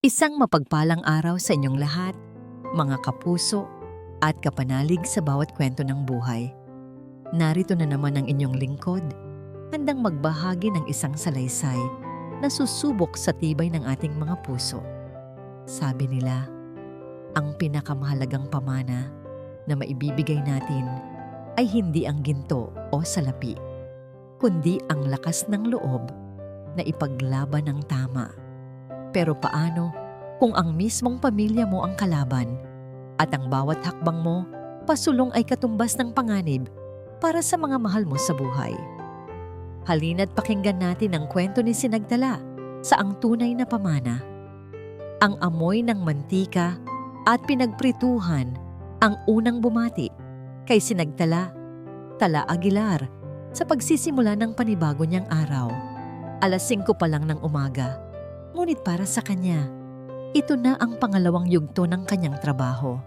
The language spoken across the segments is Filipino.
Isang mapagpalang araw sa inyong lahat, mga kapuso at kapanalig sa bawat kwento ng buhay. Narito na naman ang inyong lingkod, handang magbahagi ng isang salaysay na susubok sa tibay ng ating mga puso. Sabi nila, ang pinakamahalagang pamana na maibibigay natin ay hindi ang ginto o salapi, kundi ang lakas ng loob na ipaglaban ng tama. Pero paano kung ang mismong pamilya mo ang kalaban at ang bawat hakbang mo pasulong ay katumbas ng panganib para sa mga mahal mo sa buhay? Halina't pakinggan natin ang kwento ni Sinagtala sa ang tunay na pamana. Ang amoy ng mantika at pinagprituhan ang unang bumati kay Sinagtala, Tala Aguilar, sa pagsisimula ng panibago niyang araw. Alas 5 pa lang ng umaga. Ngunit para sa kanya, ito na ang pangalawang yugto ng kanyang trabaho.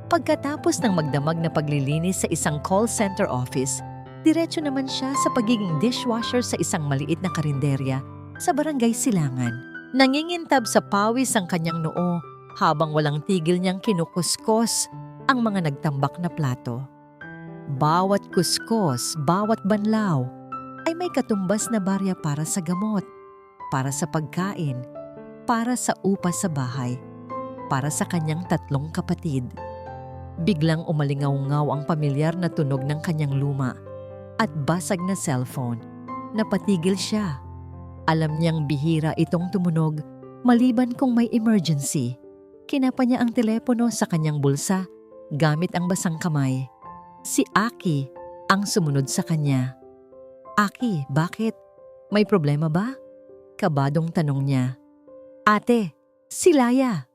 Pagkatapos ng magdamag na paglilinis sa isang call center office, diretso naman siya sa pagiging dishwasher sa isang maliit na karinderya sa Barangay Silangan. Nangingintab sa pawis ang kanyang noo habang walang tigil niyang kinukuskos ang mga nagtambak na plato. Bawat kuskos, bawat banlaw ay may katumbas na barya para sa gamot, para sa pagkain, para sa upa sa bahay, para sa kanyang 3 kapatid. Biglang umalingaw-ngaw ang pamilyar na tunog ng kanyang luma at basag na cellphone. Napatigil siya. Alam niyang bihira itong tumunog maliban kung may emergency. Kinapa niya ang telepono sa kanyang bulsa gamit ang basang kamay. Si Aki ang sumunod sa kanya. Aki, bakit? May problema ba? Kabadong tanong niya. Ate, si Laya.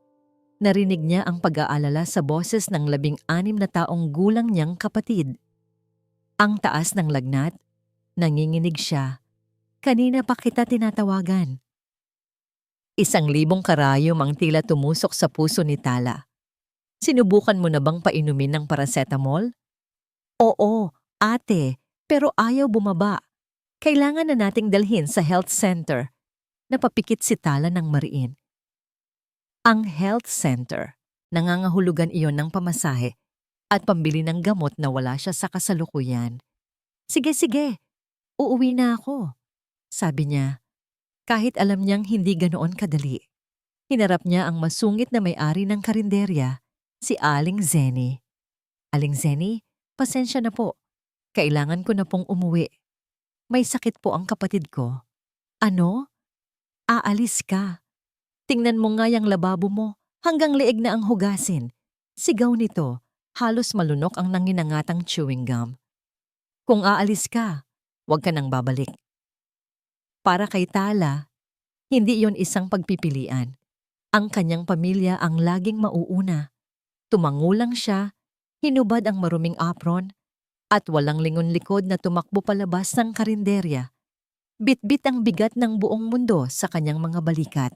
Narinig niya ang pag-aalala sa boses ng 16 na taong gulang niyang kapatid. Ang taas ng lagnat, nanginginig siya. Kanina pa kita tinatawagan. 1,000 karayom ang tila tumusok sa puso ni Tala. Sinubukan mo na bang painumin ng paracetamol? Oo, ate, pero ayaw bumaba. Kailangan na nating dalhin sa health center. Napapikit si Tala ng mariin. Ang health center, nangangahulugan iyon ng pamasahe at pambili ng gamot na wala siya sa kasalukuyan. Sige, uuwi na ako, sabi niya, kahit alam niyang hindi ganoon kadali. Hinarap niya ang masungit na may-ari ng karinderya, si Aling Zenny. Aling Zenny, pasensya na po. Kailangan ko na pong umuwi. May sakit po ang kapatid ko. Ano? Aalis ka. Tingnan mo nga yung lababo mo, hanggang leeg na ang hugasin. Sigaw nito, halos malunok ang nanginangatang chewing gum. Kung aalis ka, huwag ka nang babalik. Para kay Tala, hindi iyon isang pagpipilian. Ang kanyang pamilya ang laging mauuna. Tumangulang siya, hinubad ang maruming apron, at walang lingon likod na tumakbo palabas ng karinderya. Bitbit ang bigat ng buong mundo sa kanyang mga balikat.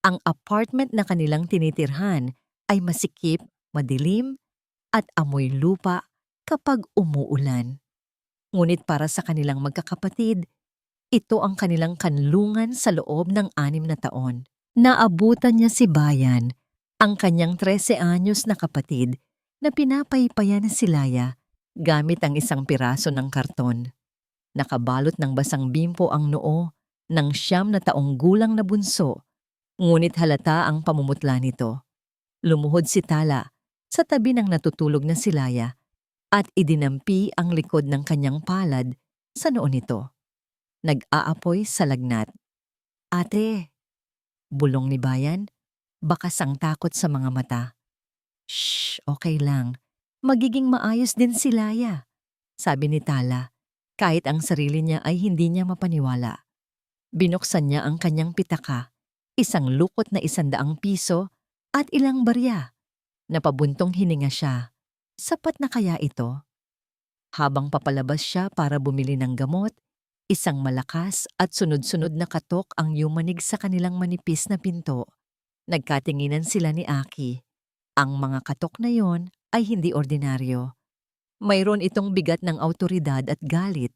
Ang apartment na kanilang tinitirhan ay masikip, madilim, at amoy lupa kapag umuulan. Ngunit para sa kanilang magkakapatid, ito ang kanilang kanlungan sa loob ng 6 na taon. Naabutan niya si Bayan, ang kanyang 13 anyos na kapatid, na pinapaypayan si Laya gamit ang isang piraso ng karton. Nakabalot ng basang bimpo ang noo ng 9 na taong gulang na bunso, ngunit halata ang pamumutla nito. Lumuhod si Tala sa tabi ng natutulog na si Laya at idinampi ang likod ng kanyang palad sa noo nito. Nag-aapoy sa lagnat. Ate, bulong ni Bayan, bakas ang takot sa mga mata. Shh, okay lang. Magiging maayos din si Laya, sabi ni Tala. Kahit ang sarili niya ay hindi niya mapaniwala. Binuksan niya ang kanyang pitaka, isang lukot na 100 piso at ilang barya. Napabuntong hininga siya. Sapat na kaya ito? Habang papalabas siya para bumili ng gamot, isang malakas at sunod-sunod na katok ang yumanig sa kanilang manipis na pinto. Nagkatinginan sila ni Aki. Ang mga katok na yon ay hindi ordinaryo. Mayroon itong bigat ng awtoridad at galit.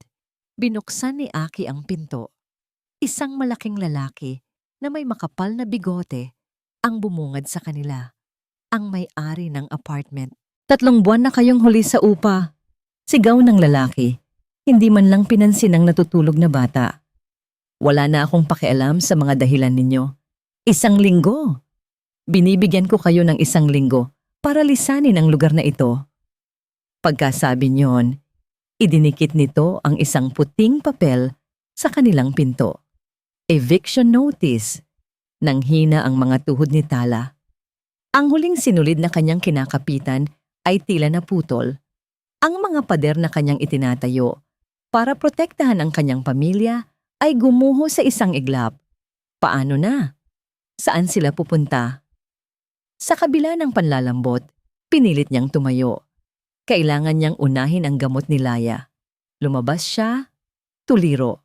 Binuksan ni Aki ang pinto. Isang malaking lalaki na may makapal na bigote ang bumungad sa kanila, ang may-ari ng apartment. 3 buwan na kayong huli sa upa. Sigaw ng lalaki. Hindi man lang pinansin ang natutulog na bata. Wala na akong pakialam sa mga dahilan ninyo. 1 linggo. Binibigyan ko kayo ng 1 linggo para lisanin ang lugar na ito. Pagkasabi niyon, idinikit nito ang isang puting papel sa kanilang pinto. Eviction notice. Nang hina ang mga tuhod ni Tala. Ang huling sinulid na kanyang kinakapitan ay tila naputol. Ang mga pader na kanyang itinatayo para protektahan ang kanyang pamilya ay gumuho sa isang iglap. Paano na? Saan sila pupunta? Sa kabila ng panlalambot, pinilit niyang tumayo. Kailangan niyang unahin ang gamot ni Laya. Lumabas siya, tuliro.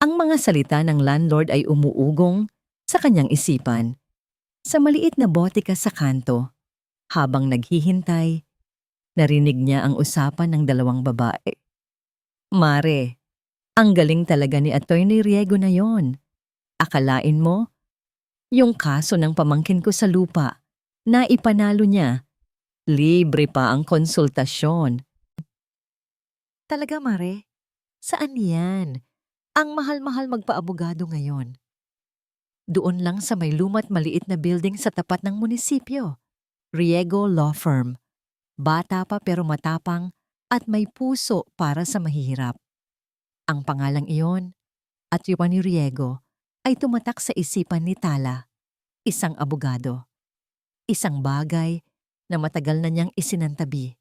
Ang mga salita ng landlord ay umuugong sa kanyang isipan. Sa maliit na botika sa kanto, habang naghihintay, narinig niya ang usapan ng 2 babae. Mare, ang galing talaga ni Attorney Riego na yon. Akalain mo, yung kaso ng pamangkin ko sa lupa, na ipanalo niya, libre pa ang konsultasyon. Talaga, Mare? Saan yan? Ang mahal-mahal magpaabogado ngayon. Doon lang sa may luma't maliit na building sa tapat ng munisipyo. Riego Law Firm. Bata pa pero matapang at may puso para sa mahihirap. Ang pangalang iyon, at yuan ni Riego, ay tumatak sa isipan ni Tala, isang abogado. Isang bagay na matagal na niyang isinantabi.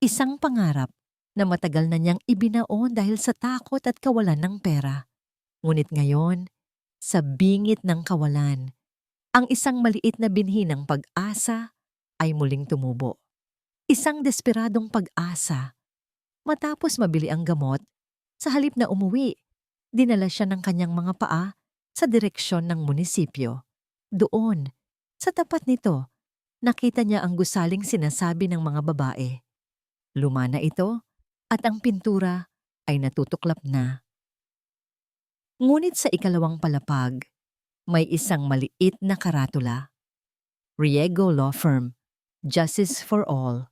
Isang pangarap na matagal na niyang ibinaon dahil sa takot at kawalan ng pera. Ngunit ngayon, sa bingit ng kawalan, ang isang maliit na binhi ng pag-asa ay muling tumubo. Isang desperadong pag-asa. Matapos mabili ang gamot, sa halip na umuwi, dinala siya ng kanyang mga paa sa direksyon ng munisipyo. Doon, sa tapat nito, nakita niya ang gusaling sinasabi ng mga babae. Luma na ito at ang pintura ay natutuklap na. Ngunit sa 2 palapag, may isang maliit na karatula. Riego Law Firm, Justice for All.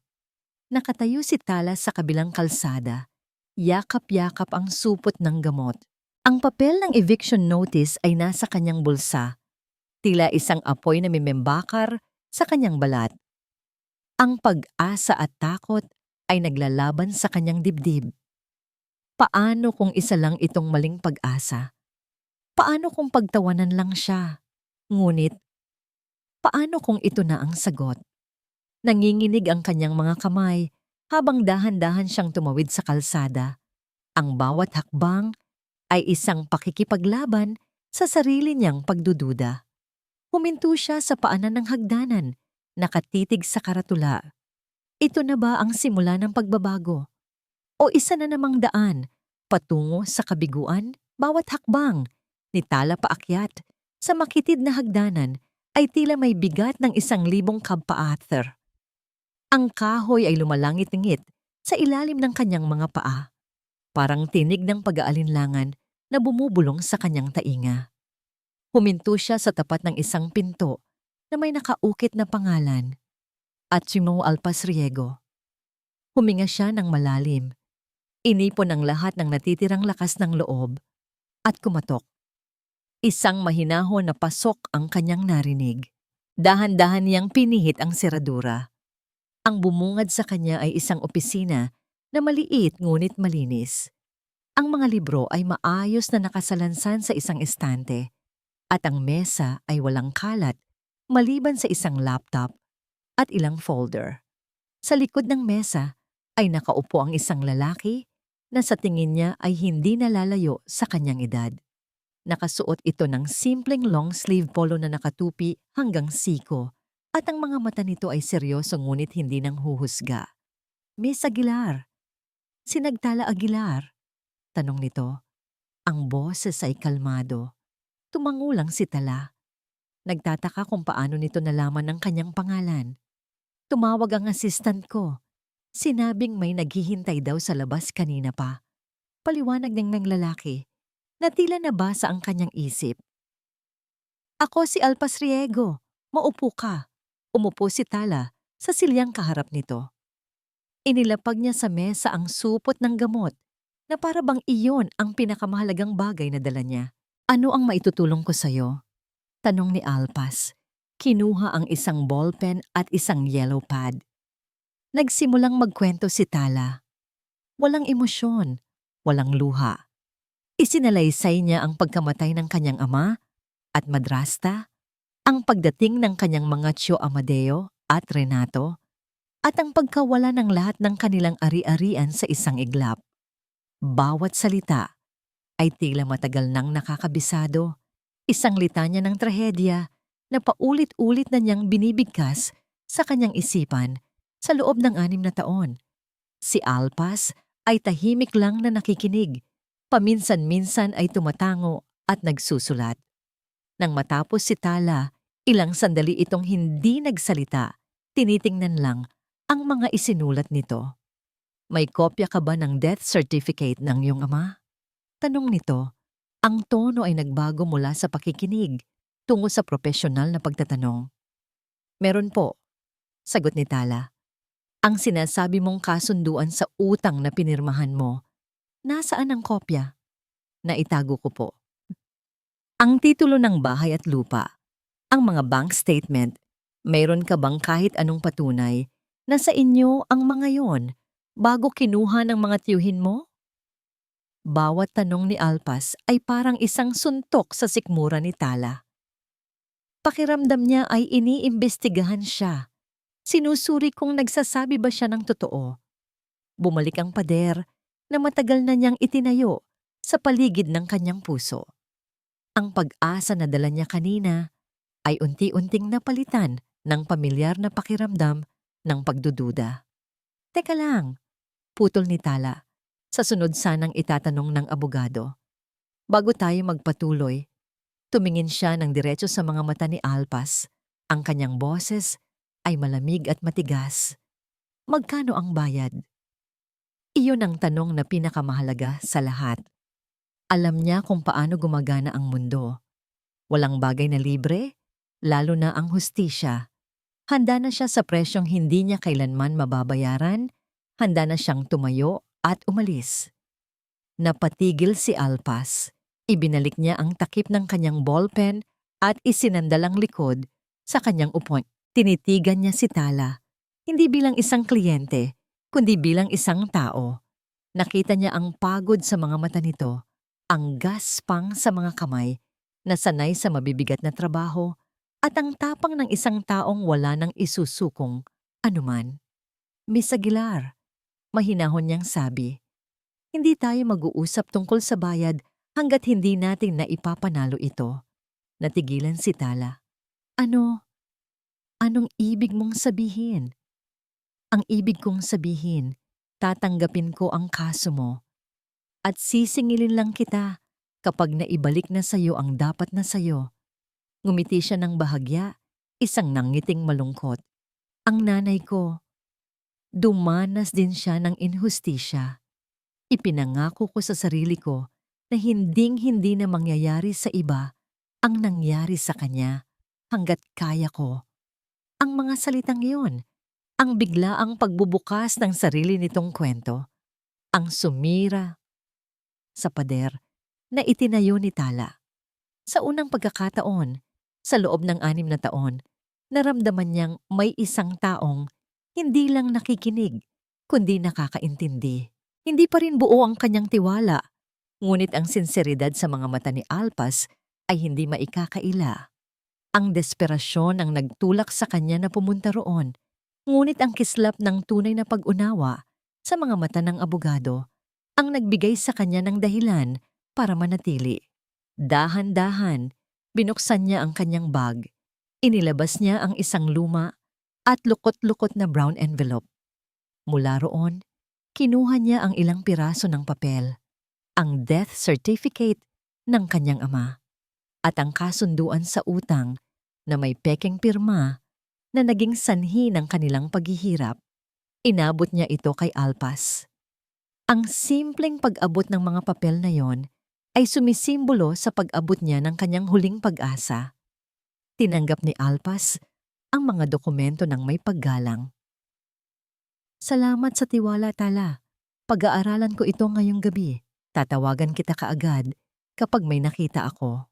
Nakatayo si Tala sa kabilang kalsada. Yakap-yakap ang supot ng gamot. Ang papel ng eviction notice ay nasa kanyang bulsa. Tila isang apoy na mimembakar sa kanyang balat. Ang pag-asa at takot ay naglalaban sa kanyang dibdib. Paano kung isa lang itong maling pag-asa? Paano kung pagtawanan lang siya? Ngunit, paano kung ito na ang sagot? Nanginginig ang kanyang mga kamay habang dahan-dahan siyang tumawid sa kalsada. Ang bawat hakbang ay isang pakikipaglaban sa sarili niyang pagdududa. Huminto siya sa paanan ng hagdanan, nakatitig sa karatula. Ito na ba ang simula ng pagbabago? O isa na namang daan, patungo sa kabiguan? Bawat hakbang ni Tala paakyat sa makitid na hagdanan ay tila may bigat ng 1,000 kabpaater. Ang kahoy ay lumalangit-ngit sa ilalim ng kanyang mga paa, parang tinig ng pag-aalinlangan na bumubulong sa kanyang tainga. Huminto siya sa tapat ng isang pinto na may nakaukit na pangalan, Atchimo Alpas Riego. Huminga siya ng malalim, inipon ang lahat ng natitirang lakas ng loob, at kumatok. Isang mahinahon na pasok ang kanyang narinig. Dahan-dahan niyang pinihit ang seradura. Ang bumungad sa kanya ay isang opisina na maliit ngunit malinis. Ang mga libro ay maayos na nakasalansan sa isang estante, at ang mesa ay walang kalat maliban sa isang laptop at ilang folder. Sa likod ng mesa ay nakaupo ang isang lalaki na sa tingin niya ay hindi nalalayo sa kanyang edad. Nakasuot ito ng simpleng long-sleeve polo na nakatupi hanggang siko, at ang mga mata nito ay seryoso ngunit hindi nang huhusga. Miss Aguilar. Sinagtala Aguilar? Tanong nito. Ang boses ay kalmado. Tumango lang si Tala. Nagtataka kung paano nito nalaman ang kanyang pangalan. Tumawag ang assistant ko. Sinabing may naghihintay daw sa labas kanina pa. Paliwanag ng lalaki. Na tila nabasa ang kanyang isip. Ako si Alpas Riego. Maupo ka. Umupo si Tala sa silyang kaharap nito. Inilapag niya sa mesa ang supot ng gamot na para bang iyon ang pinakamahalagang bagay na dala niya. Ano ang maitutulong ko sa'yo? Tanong ni Alpas. Kinuha ang isang ballpen at isang yellow pad. Nagsimulang magkwento si Tala. Walang emosyon, walang luha. Isinalaysay niya ang pagkamatay ng kanyang ama at madrasta, ang pagdating ng kanyang mga Tio Amadeo at Renato, at ang pagkawala ng lahat ng kanilang ari-arian sa isang iglap. Bawat salita ay tila matagal nang nakakabisado, isang litanya ng trahedya na paulit-ulit na niyang binibigkas sa kanyang isipan sa loob ng 6 na taon. Si Alpas ay tahimik lang na nakikinig, paminsan-minsan ay tumatango at nagsusulat. Nang matapos si Tala, ilang sandali itong hindi nagsalita, tinitingnan lang ang mga isinulat nito. May kopya ka ba ng death certificate ng iyong ama? Tanong nito. Ang tono ay nagbago mula sa pakikinig tungo sa propesyonal na pagtatanong. Meron po, sagot ni Tala. Ang sinasabi mong kasunduan sa utang na pinirmahan mo, nasaan ang kopya? Naitago ko po. Ang titulo ng bahay at lupa, ang mga bank statement, mayroon ka bang kahit anong patunay na sa inyo ang mga yon bago kinuha ng mga tiyuhin mo? Bawat tanong ni Alpas ay parang isang suntok sa sikmura ni Tala. Pakiramdam niya ay iniimbestigahan siya. Sinusuri kung nagsasabi ba siya ng totoo. Bumalik ang pader na matagal na niyang itinayo sa paligid ng kanyang puso. Ang pag-asa na dala niya kanina ay unti-unting napalitan ng pamilyar na pakiramdam ng pagdududa. Teka lang, putol ni Tala. Sa sunod sanang itatanong ng abogado. Bago tayo magpatuloy, tumingin siya ng diretso sa mga mata ni Alpas. Ang kanyang boses ay malamig at matigas. Magkano ang bayad? Iyon ang tanong na pinakamahalaga sa lahat. Alam niya kung paano gumagana ang mundo. Walang bagay na libre, lalo na ang hustisya. Handa na siya sa presyong hindi niya kailanman mababayaran, handa na siyang tumayo at umalis. Napatigil si Alpas. Ibinalik niya ang takip ng kanyang ballpen at isinandalang likod sa kanyang upuan. Tinitigan niya si Tala, hindi bilang isang kliyente, kundi bilang isang tao. Nakita niya ang pagod sa mga mata nito, ang gaspang sa mga kamay na sanay sa mabibigat na trabaho at ang tapang ng isang taong wala nang isusukong anuman. Miss Aguilar, mahinahon niyang sabi, hindi tayo mag-uusap tungkol sa bayad hanggat hindi natin naipapanalo ito. Natigilan si Tala. Anong ibig mong sabihin? Ang ibig kong sabihin, tatanggapin ko ang kaso mo at sisingilin lang kita kapag naibalik na sayo ang dapat na sayo. Ngumiti siya ng bahagya, isang nangiting malungkot. Ang nanay ko, dumanas din siya ng inhustisya. Ipinangako ko sa sarili ko na hinding-hindi na mangyayari sa iba ang nangyari sa kanya hanggat kaya ko. Ang mga salitang iyon, ang biglaang pagbubukas ng sarili nitong kwento, ang sumira sa pader na itinayo ni Tala. Sa unang pagkakataon, sa loob ng 6 na taon, naramdaman niyang may isang taong hindi lang nakikinig, kundi nakakaintindi. Hindi pa rin buo ang kanyang tiwala, ngunit ang sinseridad sa mga mata ni Alpas ay hindi maikakaila. Ang desperasyon ang nagtulak sa kanya na pumunta roon, ngunit ang kislap ng tunay na pag-unawa sa mga mata ng abogado ang nagbigay sa kanya ng dahilan para manatili. Dahan-dahan, binuksan niya ang kanyang bag. Inilabas niya ang isang luma at lukot-lukot na brown envelope. Mula roon, kinuha niya ang ilang piraso ng papel, ang death certificate ng kanyang ama, at ang kasunduan sa utang na may pekeng pirma na naging sanhi ng kanilang paghihirap. Inabot niya ito kay Alpas. Ang simpleng pag-abot ng mga papel na yon ay sumisimbolo sa pag-abot niya ng kanyang huling pag-asa. Tinanggap ni Alpas ang mga dokumento ng may paggalang. Salamat sa tiwala, Tala. Pag-aaralan ko ito ngayong gabi. Tatawagan kita kaagad kapag may nakita ako.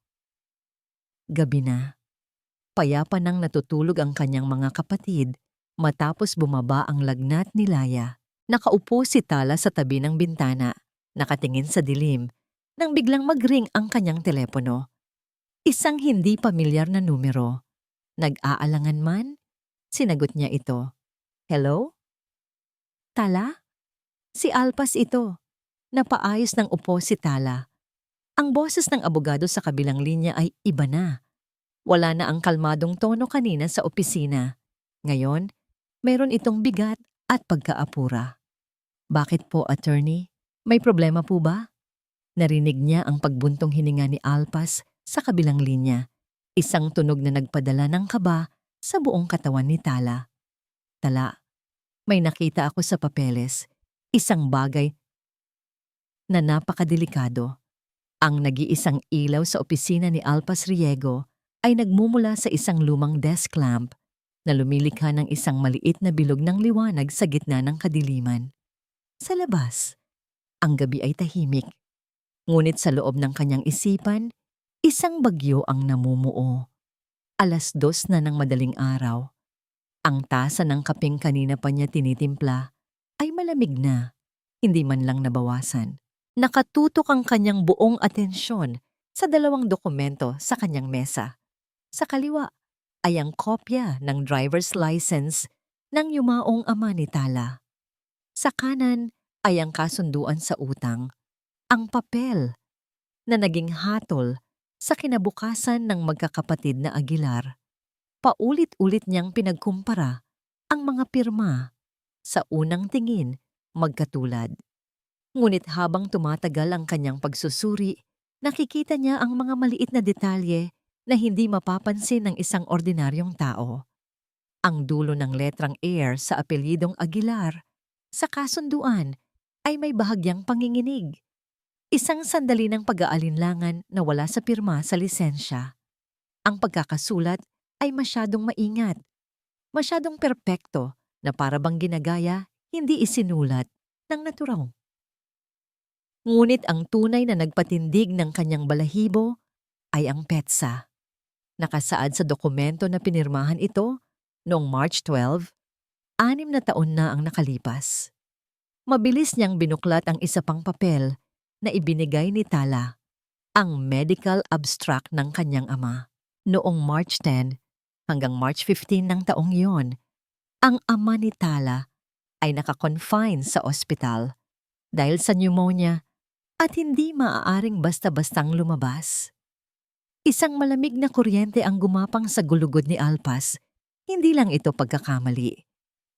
Gabi na. Payapa nang natutulog ang kanyang mga kapatid matapos bumaba ang lagnat ni Laya. Nakaupo si Tala sa tabi ng bintana, nakatingin sa dilim, nang biglang mag-ring ang kanyang telepono. Isang hindi pamilyar na numero. Nag-aalangan man, sinagot niya ito. Hello? Tala? Si Alpas ito. Napaayos ng upo si Tala. Ang boses ng abogado sa kabilang linya ay iba na. Wala na ang kalmadong tono kanina sa opisina. Ngayon, meron itong bigat at pagkaapura. Bakit po, attorney? May problema po ba? Narinig niya ang pagbuntong hininga ni Alpas sa kabilang linya. Isang tunog na nagpadala ng kaba sa buong katawan ni Tala. Tala, may nakita ako sa papeles. Isang bagay na napakadelikado. Ang nag-iisang ilaw sa opisina ni Alpas Riego ay nagmumula sa isang lumang desk lamp na lumilikha ng isang maliit na bilog ng liwanag sa gitna ng kadiliman. Sa labas, ang gabi ay tahimik. Ngunit sa loob ng kanyang isipan, isang bagyo ang namumuo. 2:00 na ng madaling araw. Ang tasa ng kapeng kanina pa niya tinitimpla ay malamig na, hindi man lang nabawasan. Nakatutok ang kanyang buong atensyon sa 2 dokumento sa kanyang mesa. Sa kaliwa ay ang kopya ng driver's license ng yumaong ama ni Tala. Sa kanan ay ang kasunduan sa utang, ang papel na naging hatol sa kinabukasan ng magkakapatid na Aguilar. Paulit-ulit niyang pinagkumpara ang mga pirma. Sa unang tingin, magkatulad. Ngunit habang tumatagal ang kanyang pagsusuri, nakikita niya ang mga maliit na detalye na hindi mapapansin ng isang ordinaryong tao. Ang dulo ng letrang Air sa apelyidong Aguilar sa kasunduan ay may bahagyang panginginig. Isang sandali ng pag-aalinlangan na wala sa pirma sa lisensya. Ang pagkakasulat ay masyadong maingat, masyadong perpekto na para bang ginagaya, hindi isinulat ng naturang. Ngunit ang tunay na nagpatindig ng kanyang balahibo ay ang petsa. Nakasaad sa dokumento na pinirmahan ito noong March 12, 6 na taon na ang nakalipas. Mabilis niyang binuklat ang isa pang papel na ibinigay ni Tala, ang medical abstract ng kanyang ama. Noong March 10 hanggang March 15 ng taong iyon, ang ama ni Tala ay nakakonfine sa ospital dahil sa pneumonia at hindi maaaring basta-bastang lumabas. Isang malamig na kuryente ang gumapang sa gulugod ni Alpas. Hindi lang ito pagkakamali.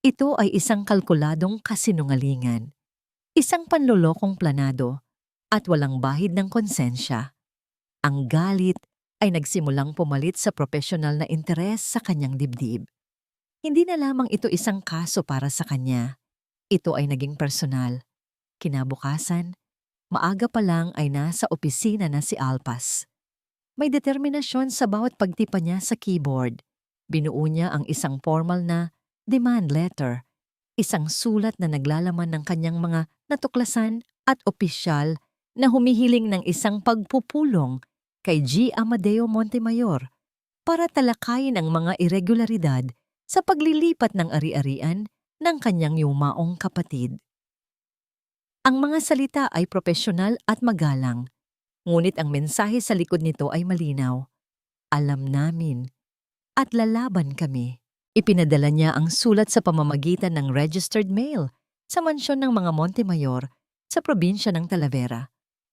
Ito ay isang kalkuladong kasinungalingan. Isang panlolokong planado at walang bahid ng konsensya. Ang galit ay nagsimulang pumalit sa propesyonal na interes sa kanyang dibdib. Hindi na lamang ito isang kaso para sa kanya. Ito ay naging personal. Kinabukasan, maaga pa lang ay nasa opisina na si Alpas. May determinasyon sa bawat pagtipa niya sa keyboard. Binuo niya ang isang formal na demand letter, isang sulat na naglalaman ng kanyang mga natuklasan at opisyal na humihiling ng isang pagpupulong kay G. Amadeo Montemayor para talakayin ang mga irregularidad sa paglilipat ng ari-arian ng kanyang yumaong kapatid. Ang mga salita ay propesyonal at magalang, ngunit ang mensahe sa likod nito ay malinaw. Alam namin at lalaban kami. Ipinadala niya ang sulat sa pamamagitan ng registered mail sa mansyon ng mga Montemayor sa probinsya ng Talavera,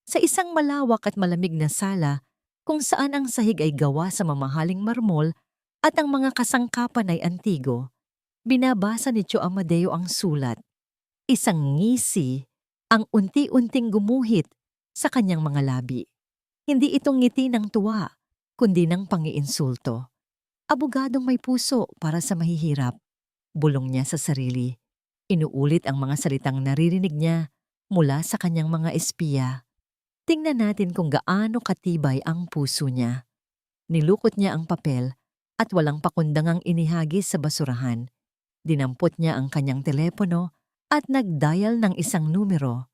sa isang malawak at malamig na sala kung saan ang sahig ay gawa sa mamahaling marmol at ang mga kasangkapan ay antigo. Binabasa ni Tio Amadeo ang sulat. Isang ngisi ang unti-unting gumuhit sa kanyang mga labi. Hindi itong ngiti ng tuwa, kundi ng pangiinsulto. Abogadong may puso para sa mahihirap. Bulong niya sa sarili. Inuulit ang mga salitang naririnig niya mula sa kanyang mga espiya. Tingnan natin kung gaano katibay ang puso niya. Nilukot niya ang papel at walang pakundangang inihagis sa basurahan. Dinampot niya ang kanyang telepono at nag-dial ng isang numero.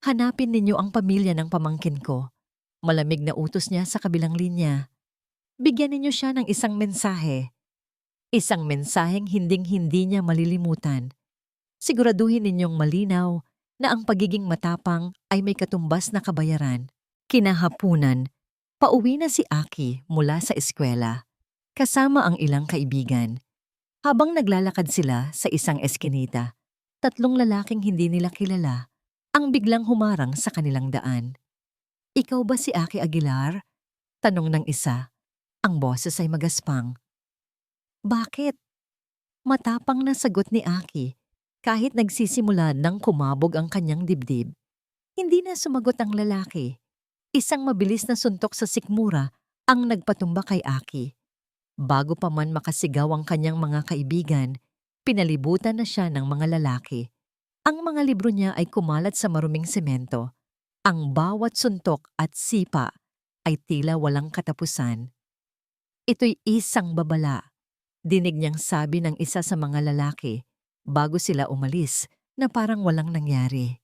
Hanapin ninyo ang pamilya ng pamangkin ko. Malamig na utos niya sa kabilang linya. Bigyan ninyo siya ng isang mensahe. Isang mensaheng hinding-hindi niya malilimutan. Siguraduhin ninyong malinaw na ang pagiging matapang ay may katumbas na kabayaran. Kinahapunan, pauwi na si Aki mula sa eskwela, kasama ang ilang kaibigan. Habang naglalakad sila sa isang eskinita, 3 lalaking hindi nila kilala ang biglang humarang sa kanilang daan. "Ikaw ba si Aki Aguilar?" tanong ng isa. Ang boses ay magaspang. "Bakit?" Matapang na sagot ni Aki, kahit nagsisimula ng kumabog ang kanyang dibdib. Hindi na sumagot ang lalaki. Isang mabilis na suntok sa sikmura ang nagpatumba kay Aki. Bago pa man makasigaw ang kanyang mga kaibigan, pinalibutan na siya ng mga lalaki. Ang mga libro niya ay kumalat sa maruming semento. Ang bawat suntok at sipa ay tila walang katapusan. "Ito'y isang babala," dinig niyang sabi ng isa sa mga lalaki bago sila umalis na parang walang nangyari.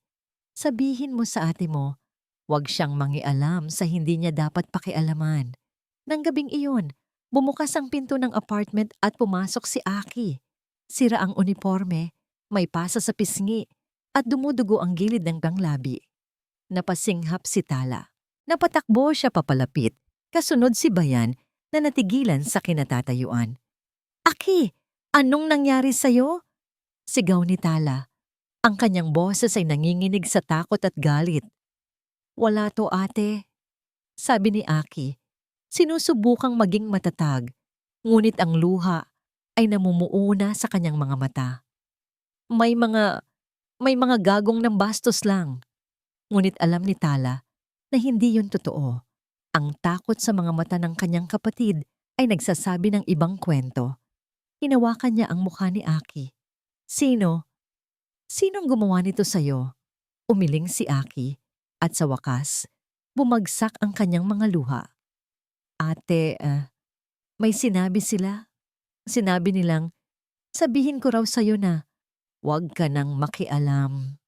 "Sabihin mo sa ate mo, huwag siyang mangialam sa hindi niya dapat pakialaman." Nang gabing iyon, bumukas ang pinto ng apartment at pumasok si Aki. Sira ang uniforme, may pasa sa pisngi, at dumudugo ang gilid ng panglabi. Napasinghap si Tala. Napatakbo siya papalapit, kasunod si Bayan na natigilan sa kinatatayuan. "Aki, anong nangyari sa'yo?" sigaw ni Tala. Ang kanyang boses ay nanginginig sa takot at galit. "Wala to, ate," sabi ni Aki. Sinusubukang maging matatag, ngunit ang luha ay namumuuna sa kanyang mga mata. May mga gagong ng bastos lang." Ngunit alam ni Tala na hindi yun totoo. Ang takot sa mga mata ng kanyang kapatid ay nagsasabi ng ibang kwento. Hinawakan niya ang mukha ni Aki. "Sino? Sinong gumawa nito sa'yo?" Umiling si Aki at sa wakas, bumagsak ang kanyang mga luha. "Ate, may sinabi sila. Sinabi nilang, sabihin ko raw sa'yo na, huwag ka nang makialam."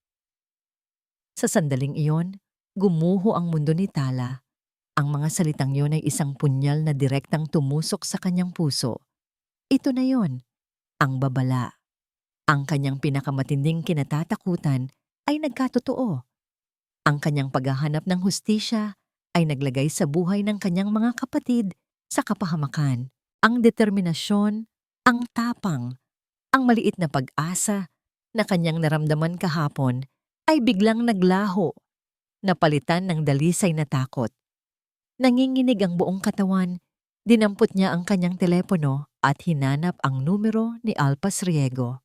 Sa sandaling iyon, gumuho ang mundo ni Tala. Ang mga salitang yon ay isang punyal na direktang tumusok sa kanyang puso. Ito na yon, ang babala. Ang kanyang pinakamatinding kinatatakutan ay nagkatotoo. Ang kanyang paghahanap ng hustisya ay naglagay sa buhay ng kanyang mga kapatid sa kapahamakan. Ang determinasyon, ang tapang, ang maliit na pag-asa na kanyang naramdaman kahapon ay biglang naglaho, napalitan ng dalisay na takot. Nanginginig ang buong katawan, dinampot niya ang kanyang telepono at hinanap ang numero ni Alpas Riego.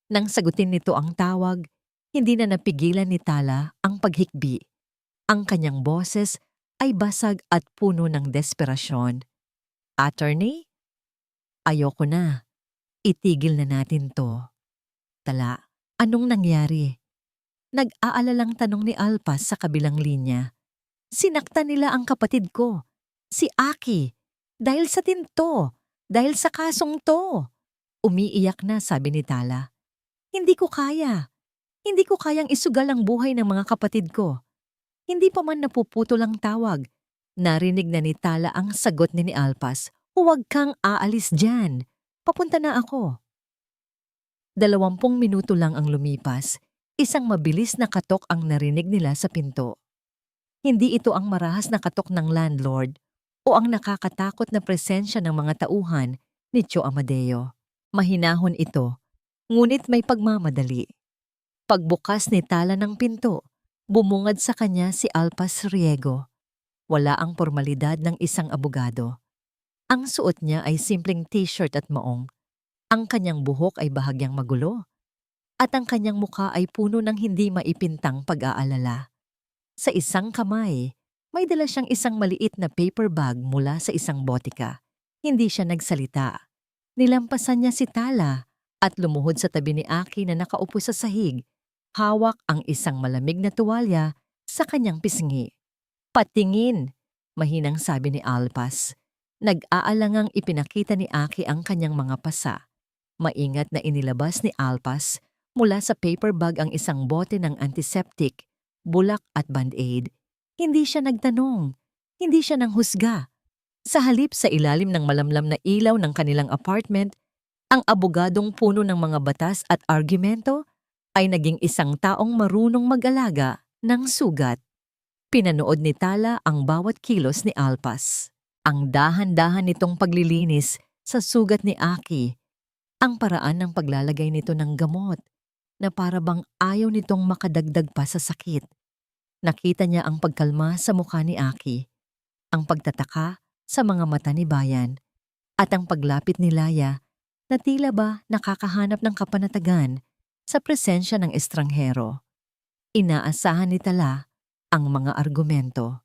Nang sagutin nito ang tawag, hindi na napigilan ni Tala ang paghikbi. Ang kanyang boses ay basag at puno ng desperasyon. "Attorney? Ayoko na. Itigil na natin to." "Tala, anong nangyari?" Nag-aalalang tanong ni Alpas sa kabilang linya. "Sinaktan nila ang kapatid ko, si Aki, dahil sa tinto, dahil sa kasong to." Umiiyak na sabi ni Tala. "Hindi ko kaya. Hindi ko kayang isugal ang buhay ng mga kapatid ko." Hindi pa man napuputol ang tawag. Narinig na ni Tala ang sagot ni Alpas. "Huwag kang aalis dyan. Papunta na ako." 20 minuto lang ang lumipas. Isang mabilis na katok ang narinig nila sa pinto. Hindi ito ang marahas na katok ng landlord o ang nakakatakot na presensya ng mga tauhan ni Tio Amadeo. Mahinahon ito, ngunit may pagmamadali. Pagbukas ni Tala ng pinto, bumungad sa kanya si Alpas Riego. Wala ang formalidad ng isang abogado. Ang suot niya ay simpleng t-shirt at maong. Ang kanyang buhok ay bahagyang magulo. At ang kanyang mukha ay puno ng hindi maipintang pag-aalala. Sa isang kamay, may dala siyang isang maliit na paper bag mula sa isang botika. Hindi siya nagsalita. Nilampasan niya si Tala at lumuhod sa tabi ni Aki na nakaupo sa sahig. Hawak ang isang malamig na tuwalya sa kanyang pisngi. "Patingin," mahinang sabi ni Alpas. Nag-aalangang ipinakita ni Aki ang kanyang mga pasa. Maingat na inilabas ni Alpas mula sa paper bag ang isang bote ng antiseptic, bulak at band-aid. Hindi siya nagtanong. Hindi siya nanghusga. Sa halip sa ilalim ng malamlam na ilaw ng kanilang apartment, ang abogadong puno ng mga batas at argumento ay naging isang taong marunong mag-alaga ng sugat. Pinanood ni Tala ang bawat kilos ni Alpas. Ang dahan-dahan nitong paglilinis sa sugat ni Aki, ang paraan ng paglalagay nito ng gamot na para bang ayaw nitong makadagdag pa sa sakit. Nakita niya ang pagkalma sa mukha ni Aki, ang pagtataka sa mga mata ni Bayan, at ang paglapit ni Laya na tila ba nakakahanap ng kapanatagan sa presensya ng estranghero. Inaasahan ni Tala ang mga argumento.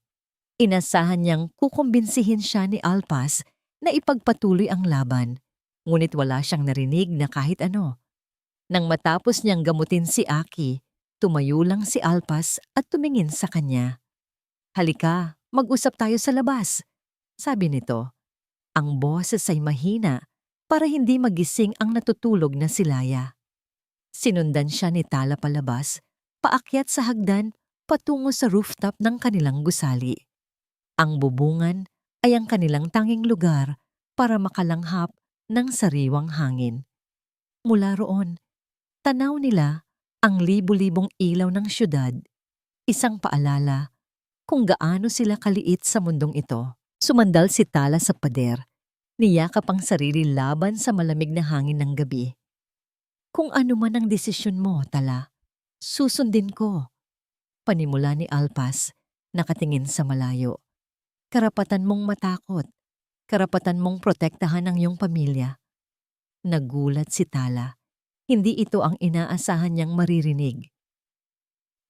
Inasahan niyang kukumbinsihin siya ni Alpas na ipagpatuloy ang laban, ngunit wala siyang narinig na kahit ano. Nang matapos niyang gamutin si Aki, tumayo lang si Alpas at tumingin sa kanya. "Halika, mag-usap tayo sa labas," sabi nito. Ang boses ay mahina para hindi magising ang natutulog na si Laya. Sinundan siya ni Tala palabas, paakyat sa hagdan patungo sa rooftop ng kanilang gusali. Ang bubungan ay ang kanilang tanging lugar para makalanghap ng sariwang hangin. Mula roon, tanaw nila ang libu-libong ilaw ng syudad, isang paalala kung gaano sila kaliit sa mundong ito. Sumandal si Tala sa pader, niyakap ang sarili laban sa malamig na hangin ng gabi. "Kung ano man ang desisyon mo, Tala, susundin ko," panimula ni Alpas, nakatingin sa malayo. "Karapatan mong matakot. Karapatan mong protektahan ang iyong pamilya." Nagulat si Tala. Hindi ito ang inaasahan niyang maririnig.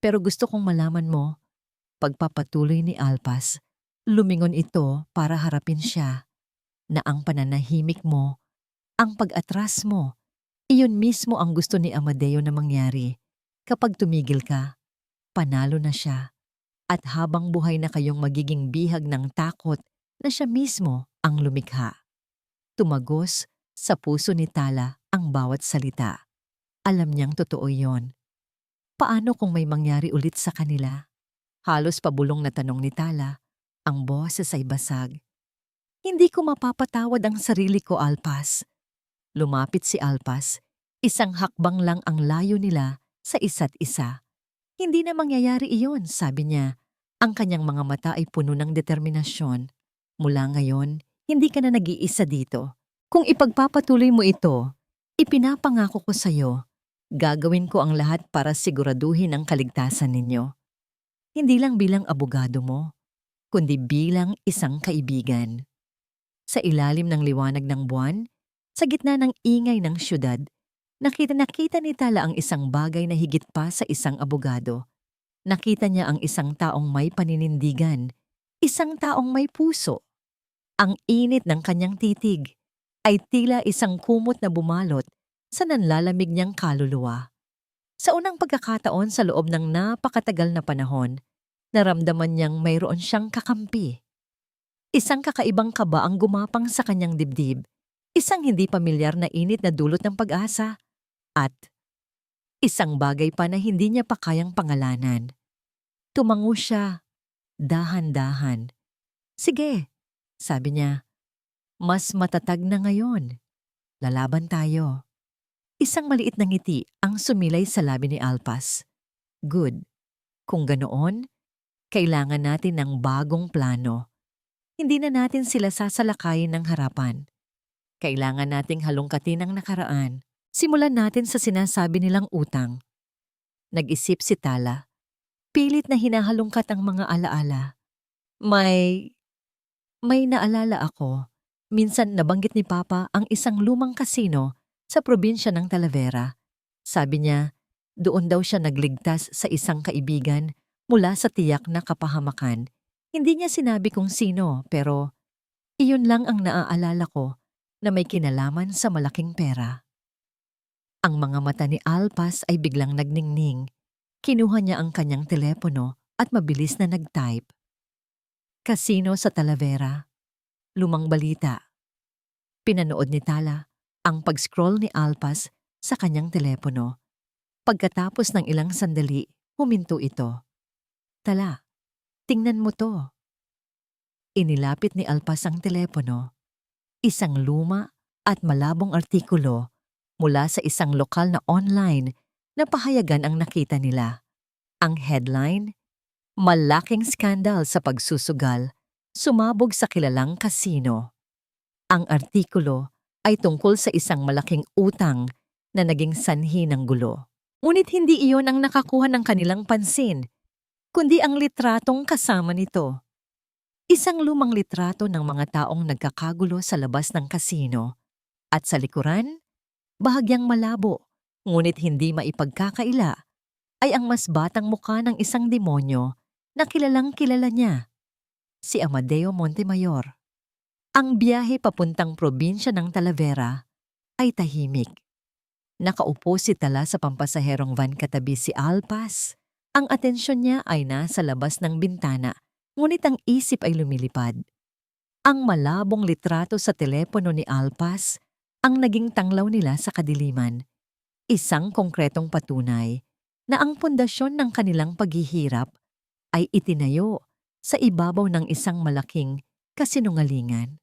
"Pero gusto kong malaman mo," pagpapatuloy ni Alpas. Lumingon ito para harapin siya, "na ang pananahimik mo, ang pag-atras mo, iyon mismo ang gusto ni Amadeo na mangyari. Kapag tumigil ka, panalo na siya. At habang buhay na kayong magiging bihag ng takot na siya mismo ang lumikha." Tumagos sa puso ni Tala ang bawat salita. Alam niyang totoo yon. Paano kung may mangyari ulit sa kanila? Halos pabulong na tanong ni Tala. Ang boses ay basag. "Hindi ko mapapatawad ang sarili ko, Alpas." Lumapit si Alpas. Isang hakbang lang ang layo nila sa isa't isa. "Hindi na mangyayari iyon," sabi niya. Ang kanyang mga mata ay puno ng determinasyon. "Mula ngayon, hindi ka na nag-iisa dito. Kung ipagpapatuloy mo ito, ipinapangako ko sa iyo, gagawin ko ang lahat para siguraduhin ang kaligtasan ninyo. Hindi lang bilang abogado mo, kundi bilang isang kaibigan." Sa ilalim ng liwanag ng buwan, sa gitna ng ingay ng syudad, nakita ni Tala ang isang bagay na higit pa sa isang abogado. Nakita niya ang isang taong may paninindigan, isang taong may puso. Ang init ng kanyang titig ay tila isang kumot na bumalot sa nanlalamig niyang kaluluwa. Sa unang pagkakataon sa loob ng napakatagal na panahon, naramdaman niyang mayroon siyang kakampi. Isang kakaibang kaba ang gumapang sa kanyang dibdib, isang hindi pamilyar na init na dulot ng pag-asa, at isang bagay pa na hindi niya pa kayang pangalanan. Tumango siya, dahan-dahan. "Sige," sabi niya, "mas matatag na ngayon. Lalaban tayo." Isang maliit na ngiti ang sumilay sa labi ni Alpas. "Good. Kung ganoon, kailangan natin ng bagong plano. Hindi na natin sila sasalakayin ng harapan. Kailangan nating halongkatin ang nakaraan. Simulan natin sa sinasabi nilang utang." Nag-isip si Tala. Pilit na hinahalongkat ang mga alaala. May naalala ako. Minsan nabanggit ni Papa ang isang lumang kasino sa probinsya ng Talavera. Sabi niya, doon daw siya nagligtas sa isang kaibigan mula sa tiyak na kapahamakan. Hindi niya sinabi kung sino, pero iyon lang ang naaalala ko na may kinalaman sa malaking pera. Ang mga mata ni Alpas ay biglang nagningning. Kinuha niya ang kanyang telepono at mabilis na nag-type. "Kasino sa Talavera. lumang balita. Pinanood ni Tala ang pag-scroll ni Alpas sa kanyang telepono. Pagkatapos ng ilang sandali, huminto ito. Tala, tingnan mo to. Inilapit ni Alpas ang telepono. Isang luma at malabong artikulo mula sa isang lokal na online na pahayagan ang nakita nila. Ang headline, "Malaking skandal sa pagsusugal, sumabog sa kilalang kasino." Ang artikulo ay tungkol sa isang malaking utang na naging sanhi ng gulo. Ngunit hindi iyon ang nakakuha ng kanilang pansin, kundi ang litratong kasama nito. Isang lumang litrato ng mga taong nagkakagulo sa labas ng kasino at sa likuran, bahagyang malabo ngunit hindi maipagkakaila ay ang mas batang mukha ng isang demonyo na kilalang kilala niya, si Amadeo Montemayor. Ang biyahe papuntang probinsya ng Talavera ay tahimik. Nakaupo si Tala sa pampasaherong van katabi si Alpas. Ang atensyon niya ay nasa labas ng bintana, ngunit ang isip ay lumilipad. Ang malabong litrato sa telepono ni Alpas ang naging tanglaw nila sa kadiliman. Isang konkretong patunay na ang pundasyon ng kanilang paghihirap ay itinayo sa ibabaw ng isang malaking kasinungalingan.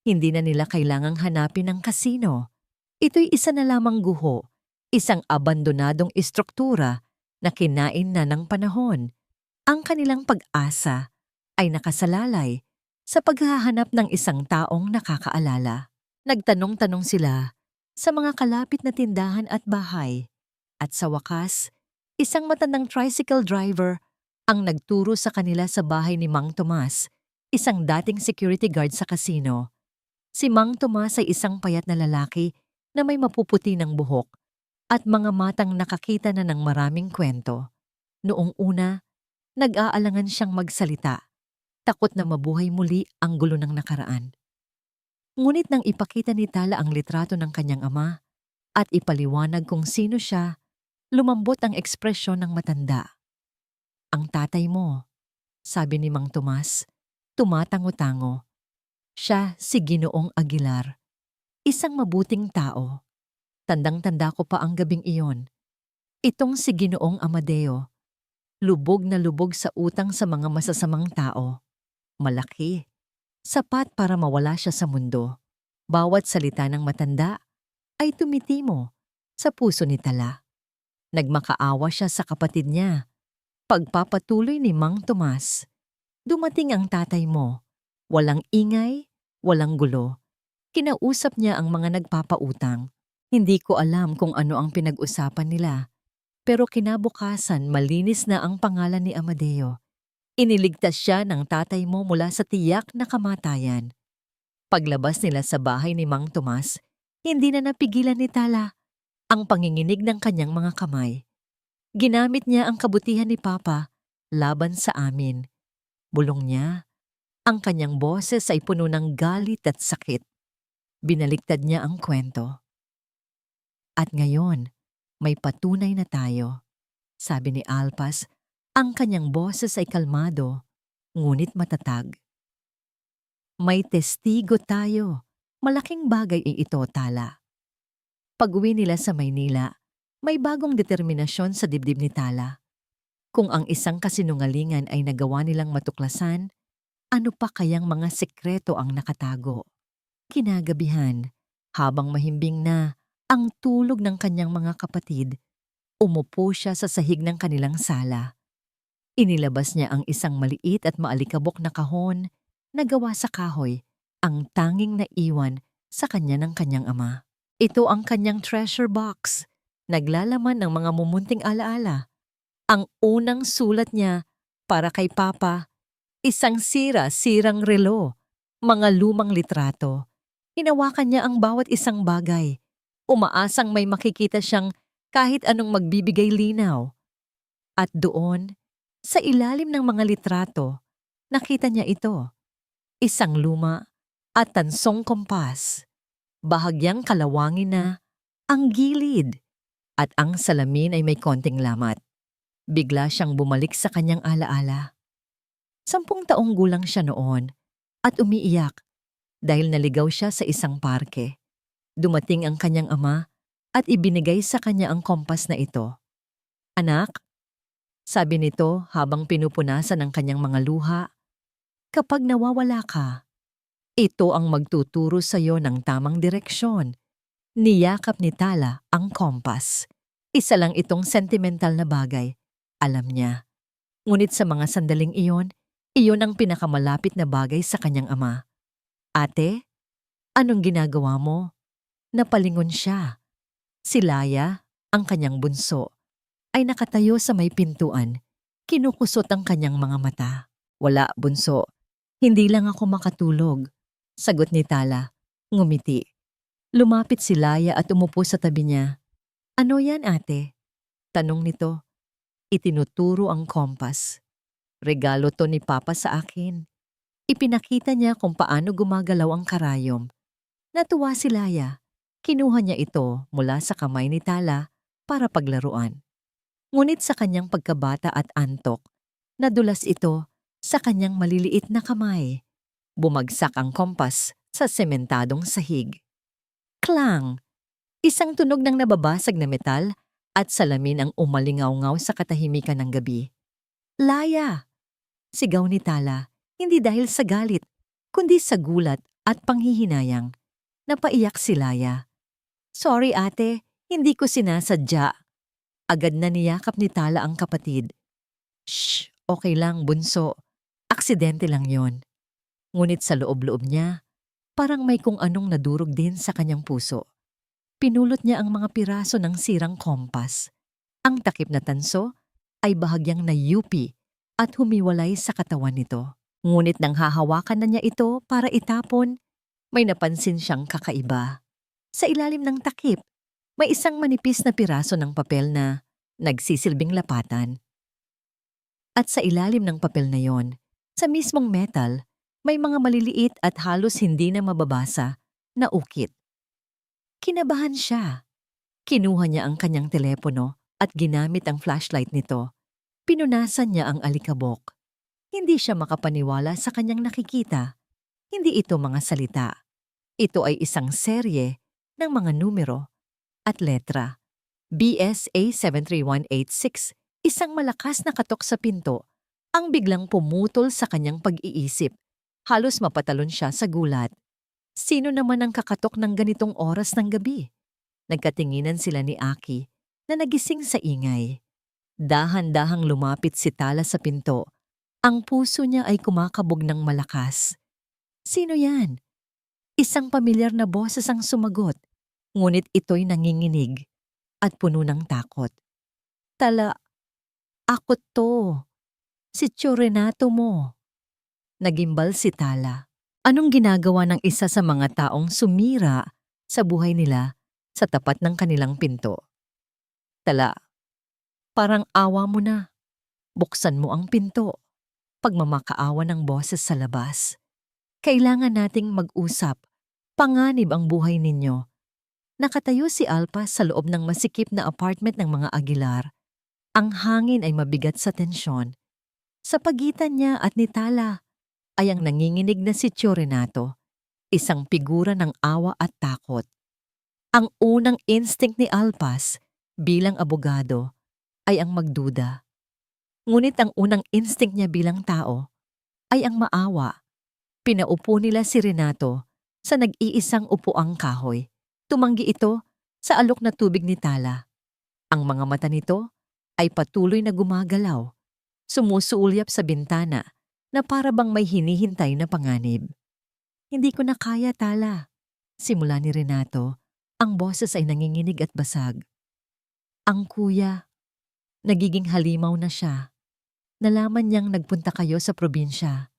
Hindi na nila kailangang hanapin ang kasino. Ito'y isa na lamang guho, isang abandonadong istruktura na kinain na ng panahon. Ang kanilang pag-asa ay nakasalalay sa paghahanap ng isang taong nakakaalala. Nagtanong-tanong sila sa mga kalapit na tindahan at bahay. At sa wakas, isang matandang tricycle driver ang nagturo sa kanila sa bahay ni Mang Tomas, isang dating security guard sa kasino. Si Mang Tomas ay isang payat na lalaki na may mapuputi ng buhok at mga matang nakakita na ng maraming kwento. Noong una, nag-aalangan siyang magsalita, takot na mabuhay muli ang gulo ng nakaraan. Ngunit nang ipakita ni Tala ang litrato ng kanyang ama at ipaliwanag kung sino siya, lumambot ang ekspresyon ng matanda. "Ang tatay mo," sabi ni Mang Tomas, tumatango-tango. "Siya si Ginoong Aguilar, isang mabuting tao. Tandang-tanda ko pa ang gabing iyon. Itong si Ginoong Amadeo, lubog na lubog sa utang sa mga masasamang tao. Malaki, sapat para mawala siya sa mundo." Bawat salita ng matanda ay tumitimo sa puso ni Tala. Nagmakaawa siya sa kapatid niya. Pagpapatuloy ni Mang Tomas, "Dumating ang tatay mo. Walang ingay, walang gulo. Kinausap niya ang mga nagpapautang. Hindi ko alam kung ano ang pinag-usapan nila. Pero kinabukasan malinis na ang pangalan ni Amadeo. Iniligtas siya ng tatay mo mula sa tiyak na kamatayan." Paglabas nila sa bahay ni Mang Tomas, hindi na napigilan ni Tala ang panginginig ng kanyang mga kamay. Ginamit niya ang kabutihan ni Papa laban sa amin. Bulong niya, ang kanyang boses ay puno ng galit at sakit. Binaliktad niya ang kwento. "At ngayon, may patunay na tayo," sabi ni Alpas. Ang kanyang boses ay kalmado, ngunit matatag. "May testigo tayo. Malaking bagay ito, Tala." Pag-uwi nila sa Maynila, may bagong determinasyon sa dibdib ni Tala. Kung ang isang kasinungalingan ay nagawa nilang matuklasan, ano pa kayang mga sekreto ang nakatago? Kinagabihan, habang mahimbing na ang tulog ng kanyang mga kapatid, umupo siya sa sahig ng kanilang sala. Inilabas niya ang isang maliit at maalikabok na kahon na gawa sa kahoy, ang tanging naiwan sa kanya ng kanyang ama. Ito ang kanyang treasure box, naglalaman ng mga mumunting alaala. Ang unang sulat niya para kay Papa, isang sirang relo, mga lumang litrato. Hinawakan niya ang bawat isang bagay, umaasang may makikita siyang kahit anong magbibigay linaw. At doon, sa ilalim ng mga litrato, nakita niya ito. Isang luma at tansong kompas. Bahagyang kalawangin na ang gilid at ang salamin ay may konting lamat. Bigla siyang bumalik sa kanyang alaala. 10 taong gulang siya noon at umiiyak dahil naligaw siya sa isang parke. Dumating ang kanyang ama at ibinigay sa kanya ang kompas na ito. "Anak," sabi nito habang pinupunasan ang kanyang mga luha, "kapag nawawala ka, ito ang magtuturo sa iyo ng tamang direksyon." Niyakap ni Tala ang kompas. Isa lang itong sentimental na bagay, alam niya. Ngunit sa mga sandaling iyon ang pinakamalapit na bagay sa kanyang ama. "Ate, anong ginagawa mo?" Napalingon siya. Si Laya, ang kanyang bunso, ay nakatayo sa may pintuan. Kinukusot ang kanyang mga mata. "Wala, bunso. Hindi lang ako makatulog," sagot ni Tala. Ngumiti. Lumapit si Laya at umupo sa tabi niya. "Ano yan, ate?" tanong nito. Itinuturo ang kompas. "Regalo to ni Papa sa akin." Ipinakita niya kung paano gumagalaw ang karayom. Natuwa si Laya. Kinuha niya ito mula sa kamay ni Tala para paglaruan. Ngunit sa kanyang pagkabata at antok, nadulas ito sa kanyang maliliit na kamay. Bumagsak ang kompas sa sementadong sahig. Klang! Isang tunog ng nababasag na metal at salamin ang umalingaw-ngaw sa katahimikan ng gabi. "Laya!" sigaw ni Tala, hindi dahil sa galit, kundi sa gulat at panghihinayang. Napaiyak si Laya. "Sorry ate, hindi ko sinasadya." Agad na niyakap ni Tala ang kapatid. "Shh, okay lang bunso. Aksidente lang yon." Ngunit sa loob-loob niya, parang may kung anong nadurog din sa kanyang puso. Pinulot niya ang mga piraso ng sirang kompas. Ang takip na tanso ay bahagyang nayupi at humiwalay sa katawan nito. Ngunit nang hahawakan na niya ito para itapon, may napansin siyang kakaiba. Sa ilalim ng takip, may isang manipis na piraso ng papel na nagsisilbing lapatan. At sa ilalim ng papel na yon, sa mismong metal, may mga maliliit at halos hindi na mababasa na ukit. Kinabahan siya. Kinuha niya ang kanyang telepono at ginamit ang flashlight nito. Pinunasan niya ang alikabok. Hindi siya makapaniwala sa kanyang nakikita. Hindi ito mga salita. Ito ay isang serye ng mga numero at letra. BSA 73186, isang malakas na katok sa pinto, ang biglang pumutol sa kanyang pag-iisip. Halos mapatalon siya sa gulat. Sino naman ang kakatok ng ganitong oras ng gabi? Nagkatinginan sila ni Aki na nagising sa ingay. Dahan-dahang lumapit si Tala sa pinto. Ang puso niya ay kumakabog ng malakas. "Sino yan?" Isang pamilyar na boses ang sumagot, ngunit ito'y nanginginig at puno ng takot. "Tala, ako to. Si Tio Renato mo." Nagimbal si Tala. Anong ginagawa ng isa sa mga taong sumira sa buhay nila sa tapat ng kanilang pinto? "Tala, parang awa mo na. Buksan mo ang pinto." Pagmamakaawa ng boses sa labas. "Kailangan nating mag-usap. Panganib ang buhay ninyo." Nakatayo si Alpa sa loob ng masikip na apartment ng mga Aguilar. Ang hangin ay mabigat sa tensyon. Sa pagitan niya at ni Tala ay ang nanginginig na si Tio Renato, isang figura ng awa at takot. Ang unang instinct ni Alpas bilang abogado ay ang magduda. Ngunit ang unang instinct niya bilang tao ay ang maawa. Pinaupo nila si Renato sa nag-iisang upuang kahoy. Tumanggi ito sa alok na tubig ni Tala. Ang mga mata nito ay patuloy na gumagalaw, sumusuulyap sa bintana na para bang may hinihintay na panganib. "Hindi ko na kaya, Tala." Simula ni Renato, ang boses ay nanginginig at basag. "Ang kuya." Nagiging halimaw na siya. Nalaman niyang nagpunta kayo sa probinsya.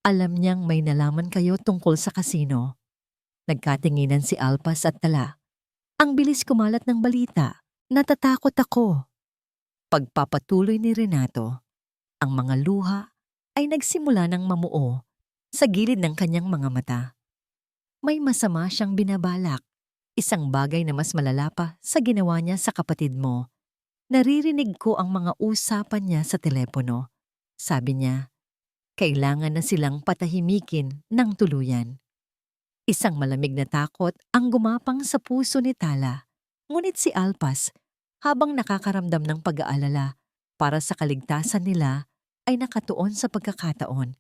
Alam niyang may nalaman kayo tungkol sa kasino. Nagkatinginan si Alpas at Tala. Ang bilis kumalat ng balita. "Natatakot ako." Pagpapatuloy ni Renato, ang mga luha ay nagsimula ng mamuo sa gilid ng kanyang mga mata. May masama siyang binabalak, isang bagay na mas malala pa sa ginawa niya sa kapatid mo. "Naririnig ko ang mga usapan niya sa telepono." Sabi niya, kailangan na silang patahimikin ng tuluyan. Isang malamig na takot ang gumapang sa puso ni Tala. Ngunit si Alpas, habang nakakaramdam ng pag-aalala para sa kaligtasan nila, ay nakatuon sa pagkakataon.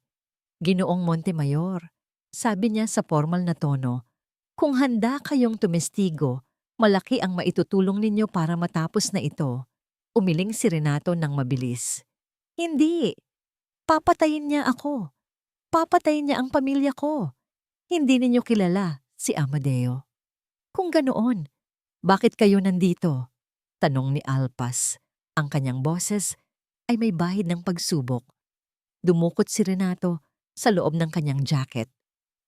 Ginoong Montemayor, sabi niya sa formal na tono, kung handa kayong tumestigo, malaki ang maitutulong ninyo para matapos na ito. Umiling si Renato ng mabilis. Hindi! Papatayin niya ako. Papatayin niya ang pamilya ko. Hindi ninyo kilala si Amadeo. Kung ganoon, bakit kayo nandito? Tanong ni Alpas. Ang kanyang boses ay may bahid ng pagsubok. Dumukot si Renato sa loob ng kanyang jacket.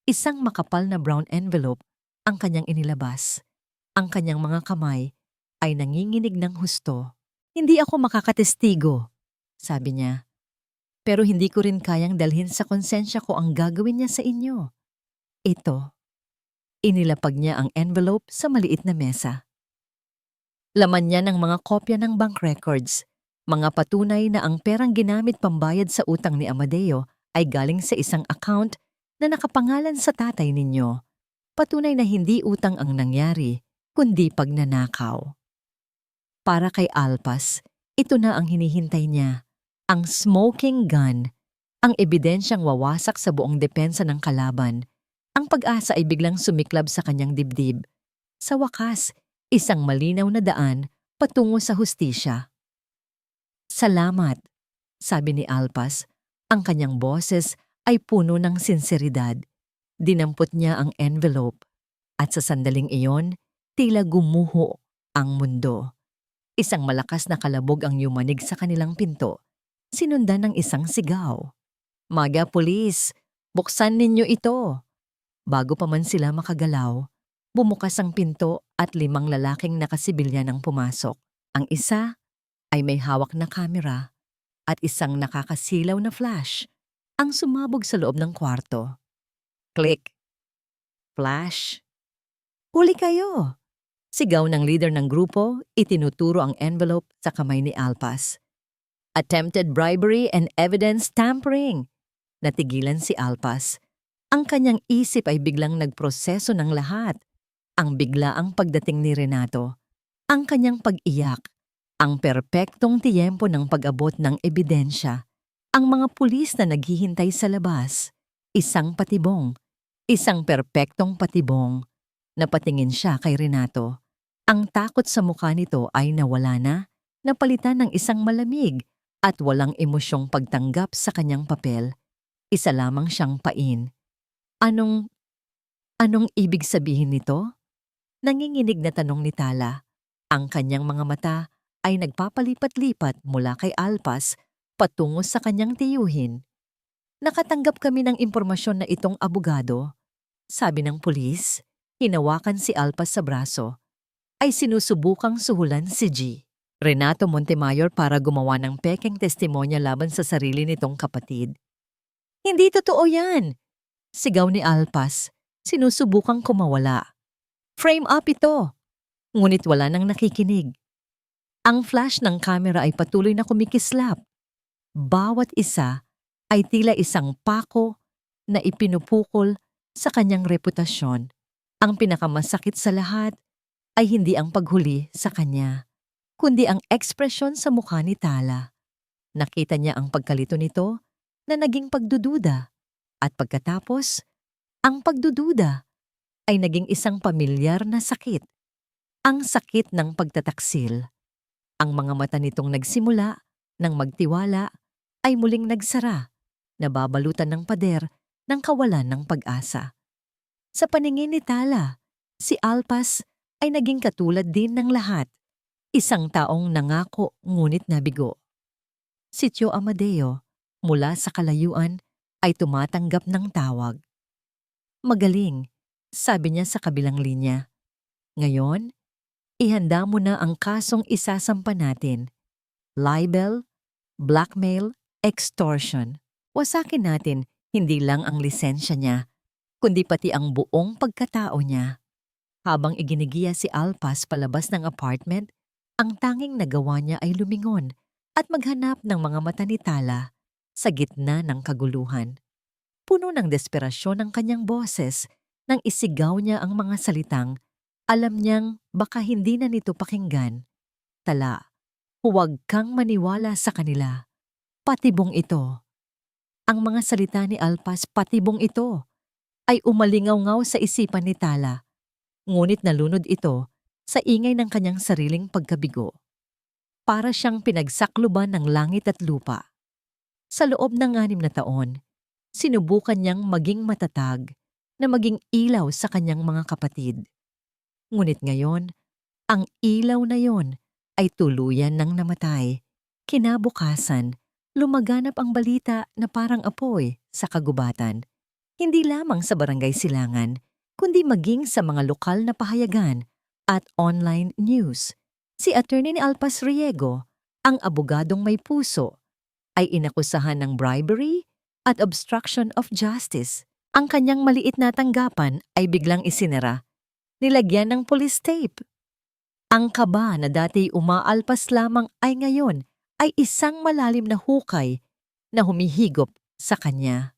Isang makapal na brown envelope ang kanyang inilabas. Ang kanyang mga kamay ay nanginginig ng husto. Hindi ako makakatestigo, sabi niya. Pero hindi ko rin kayang dalhin sa konsensya ko ang gagawin niya sa inyo. Ito. Inilapag niya ang envelope sa maliit na mesa. Laman niya ng mga kopya ng bank records, mga patunay na ang perang ginamit pambayad sa utang ni Amadeo ay galing sa isang account na nakapangalan sa tatay ninyo. Patunay na hindi utang ang nangyari, kundi pagnanakaw. Para kay Alpas, ito na ang hinihintay niya, ang smoking gun, ang ebidensyang wawasak sa buong depensa ng kalaban. Ang pag-asa ay biglang sumiklab sa kanyang dibdib. Sa wakas, isang malinaw na daan patungo sa hustisya. Salamat, sabi ni Alpas. Ang kanyang boses ay puno ng sinseridad. Dinampot niya ang envelope at sa sandaling iyon, tila gumuho ang mundo. Isang malakas na kalabog ang yumanig sa kanilang pinto, sinundan ng isang sigaw. Mga pulis, buksan ninyo ito! Bago pa man sila makagalaw, bumukas ang pinto at 5 lalaking nakasibilyan ang pumasok. Ang isa ay may hawak na kamera at isang nakakasilaw na flash ang sumabog sa loob ng kwarto. Click! Flash! Huli kayo! Sigaw ng leader ng grupo, itinuturo ang envelope sa kamay ni Alpas. Attempted bribery and evidence tampering. Natigilan si Alpas. Ang kanyang isip ay biglang nagproseso ng lahat. Ang biglaang pagdating ni Renato. Ang kanyang pag-iyak. Ang perpektong tiyempo ng pag-abot ng ebidensya. Ang mga pulis na naghihintay sa labas. Isang patibong. Isang perpektong patibong. Napatingin siya kay Renato. Ang takot sa mukha nito ay nawala na, napalitan ng isang malamig at walang emosyong pagtanggap sa kanyang papel. Isa lamang siyang pain. Anong ibig sabihin nito? Nanginginig na tanong ni Tala. Ang kanyang mga mata ay nagpapalipat-lipat mula kay Alpas patungo sa kanyang tiyuhin. Nakatanggap kami ng impormasyon na itong abogado, sabi ng pulis, hinawakan si Alpas sa braso, ay sinusubukang suhulan si G. Renato Montemayor para gumawa ng pekeng testimonya laban sa sarili nitong kapatid. Hindi totoo yan! Sigaw ni Alpas, sinusubukang kumawala. Frame up ito! Ngunit wala nang nakikinig. Ang flash ng kamera ay patuloy na kumikislap. Bawat isa ay tila isang pako na ipinupukol sa kanyang reputasyon. Ang pinakamasakit sa lahat ay hindi ang paghuli sa kanya, kundi ang ekspresyon sa mukha ni Tala. Nakita niya ang pagkalito nito na naging pagdududa, at pagkatapos, ang pagdududa ay naging isang pamilyar na sakit. Ang sakit ng pagtataksil. Ang mga mata nitong nagsimula ng magtiwala ay muling nagsara, nababalutan ng pader ng kawalan ng pag-asa. Sa paningin ni Tala, si Alpas ay naging katulad din ng lahat, isang taong nangako ngunit nabigo. Si Tio Amadeo, mula sa kalayuan, ay tumatanggap ng tawag. Magaling, sabi niya sa kabilang linya. Ngayon, ihanda mo na ang kasong isasampa natin. Libel, blackmail, extortion. Wasakin natin hindi lang ang lisensya niya, kundi pati ang buong pagkatao niya. Habang iginigiya si Alpas palabas ng apartment, ang tanging nagawa niya ay lumingon at maghanap ng mga mata ni Tala sa gitna ng kaguluhan. Puno ng desperasyon ang kanyang boses Nang isigaw niya ang mga salitang, alam niyang baka hindi na nito pakinggan. Tala, huwag kang maniwala sa kanila. Patibong ito. Ang mga salita ni Alpas, patibong ito, ay umalingaw-ngaw sa isipan ni Tala. Ngunit nalunod ito sa ingay ng kanyang sariling pagkabigo. Para siyang pinagsakluban ng langit at lupa. Sa loob ng 6 na taon, sinubukan niyang maging matatag na maging ilaw sa kanyang mga kapatid. Ngunit ngayon, ang ilaw na yon ay tuluyan ng namatay. Kinabukasan, lumaganap ang balita na parang apoy sa kagubatan. Hindi lamang sa barangay Silangan, kundi maging sa mga lokal na pahayagan at online news. Si Attorney Alpas Riego, ang abogadong may puso, ay inakusahan ng bribery at obstruction of justice. Ang kanyang maliit na tanggapan ay biglang isinara, nilagyan ng police tape. Ang kaba na dati umaalpas lamang ay ngayon ay isang malalim na hukay na humihigop sa kanya.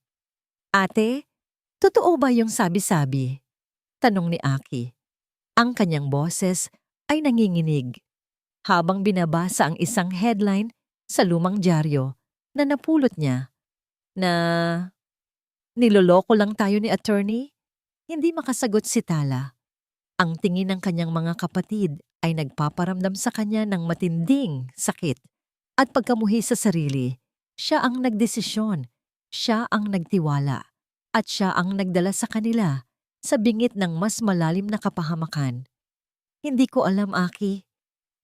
Ate, totoo ba yung sabi-sabi? Tanong ni Aki. Ang kanyang boses ay nanginginig habang binabasa ang isang headline sa lumang dyaryo na napulot niya na niloloko lang tayo ni attorney. Hindi makasagot si Tala. Ang tingin ng kanyang mga kapatid ay nagpaparamdam sa kanya ng matinding sakit at pagkamuhi sa sarili. Siya ang nagdesisyon, siya ang nagtiwala, at siya ang nagdala sa kanila sa bingit ng mas malalim na kapahamakan. Hindi ko alam, Aki.